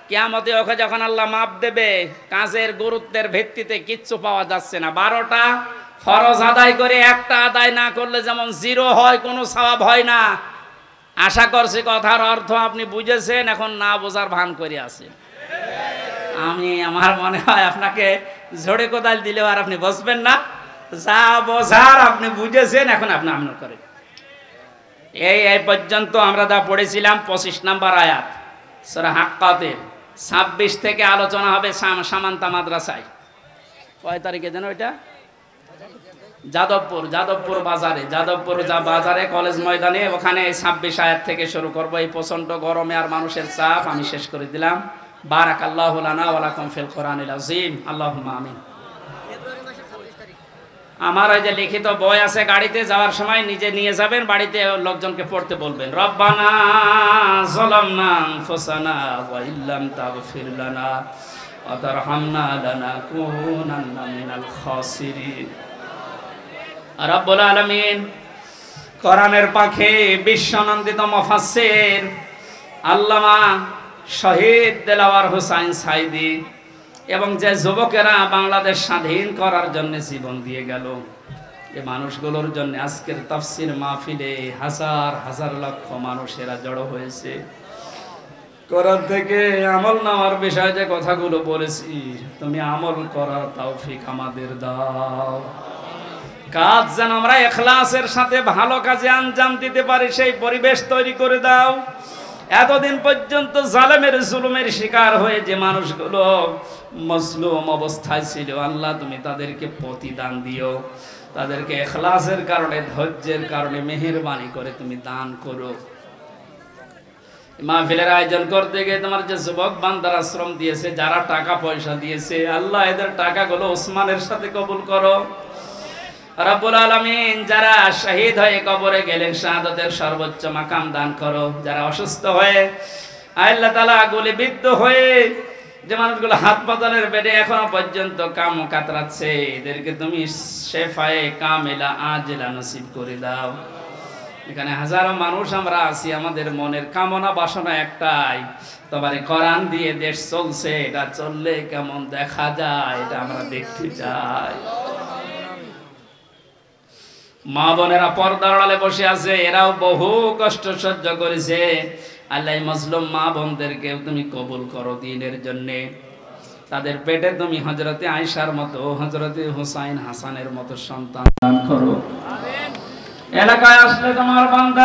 কিয়ামতে ওকে যখন আল্লাহ মাপ দেবে, কাজের গুরুত্বের ভিত্তিতে কিচ্ছু পাওয়া যাচ্ছে না। 12টা ফরজ আদায় করে একটা আদায় না করলে যেমন 0 হয়, কোনো সওয়াব হয় না। আশা করছি কথার অর্থ আপনি বুঝেছেন, এখন না বোঝার ভান করে আছেন। আমার মনে হয় আপনাকে ঝড়ে কোদাল দিলেও আর আপনি বসবেন না, যা বোঝার আপনি বুঝেছেন, এখন আপনি আমল করেন। এই পর্যন্ত আমরা যা পড়েছিলাম 25 নম্বর আয়াত সূরা হাক্কাতের, 26 থেকে আলোচনা হবে সামান্তা মাদ্রাসায়। কয় তারিখে যেন ওইটা? যাদবপুর বাজারে কলেজ ময়দানে, ওখানে 26 আয়াত থেকে শুরু করব। এই প্রচন্ড গরমে আর মানুষের চাপ আমি শেষ করে দিলাম। বারাকাল্লাহু লানা ওয়া লাকুম ফিল কোরআনিল আযীম, আল্লাহুম্মা আমিন। আমার ওই যে লিখিত বই আছে, গাড়িতে যাওয়ার সময় নিজে নিয়ে যাবেন, বাড়িতে লোকজনকে পড়তে বলবেন। রব্বানা যালামনা আনফুসানা ওয়া ইল্লাম তাগফির লানা ওয়া তারহামনা লানাকুনান্না মিনাল খাসিরিন। রব্বুল আলামিন কোরআনের পাখি বিশ্বনন্দিত মুফাসসির আল্লামা শহীদ দেলাওয়ার হোসাইন সাইদি এবং যে যুবকেরা বাংলাদেশ স্বাধীন করার জন্য জীবন দিয়ে গেল, এই মানুষগুলোর জন্য আজকের তাফসীর মাহফিলে হাজার হাজার লক্ষ মানুষেরা জড়ো হয়েছে। কোরআন থেকে আমল নেওয়ার বিষয়ে যে কথাগুলো বলেছি, তুমি আমল করার তৌফিক আমাদের দাও। কাজ যেন আমরা ইখলাসের সাথে ভালো কাজে আঞ্জাম দিতে পারি, সেই পরিবেশ তৈরি করে দাও। এতদিন পর্যন্ত জালেমের জুলুমের শিকার হয়ে যে মানুষগুলো মজলুম অবস্থায় ছিল, আল্লাহ তুমি তাদেরকে প্রতিদান দিও, তাদেরকে ইখলাসের কারণে, ধৈর্যের কারণে মেহেরবানি করে তুমি দান করো। মাহফিলের আয়োজন করতে গিয়ে তোমার যে যুবক বান্দারা শ্রম দিয়েছে, যারা টাকা পয়সা দিয়েছে, আল্লাহ এদের টাকাগুলো ওসমানের সাথে কবুল করো। রব্বুল আলামিন যারা শহীদ হয়ে কবরে গেলেন, শাহাদাতের সর্বোচ্চ মাকাম দান করো। যারা অসুস্থ হয়ে আল্লাহ তাআলা গুলিবিদ্ধ হয়ে যে মানুষগুলো হাসপাতালের বেডে এখনো পর্যন্ত কাম কাতরাচ্ছে, এদেরকে তুমি শেফায়ে কামিলা আজলা নসিব করে দাও। এখানে হাজারো মানুষ আমরা আছি, আমাদের মনের কামনা বাসনা একটাই, তোমার কোরআন দিয়ে দেশ চলছে, এটা চললে কেমন দেখা যায় এটা আমরা দেখতে চাই। মা বোনেরা পর্দার আড়ালে বসে আছে, এরাও বহু কষ্ট সহ্য করেছে। আল্লাহ মজলুম মা বোনদেরকে তুমি কবুল করো দ্বীনের জন্য। তাদের পেটে তুমি হযরতে আয়েশার মতো, হযরতে হুসাইন হাসানের মতো সন্তান দান করো। এলাকায় আসলে তোমার বান্দা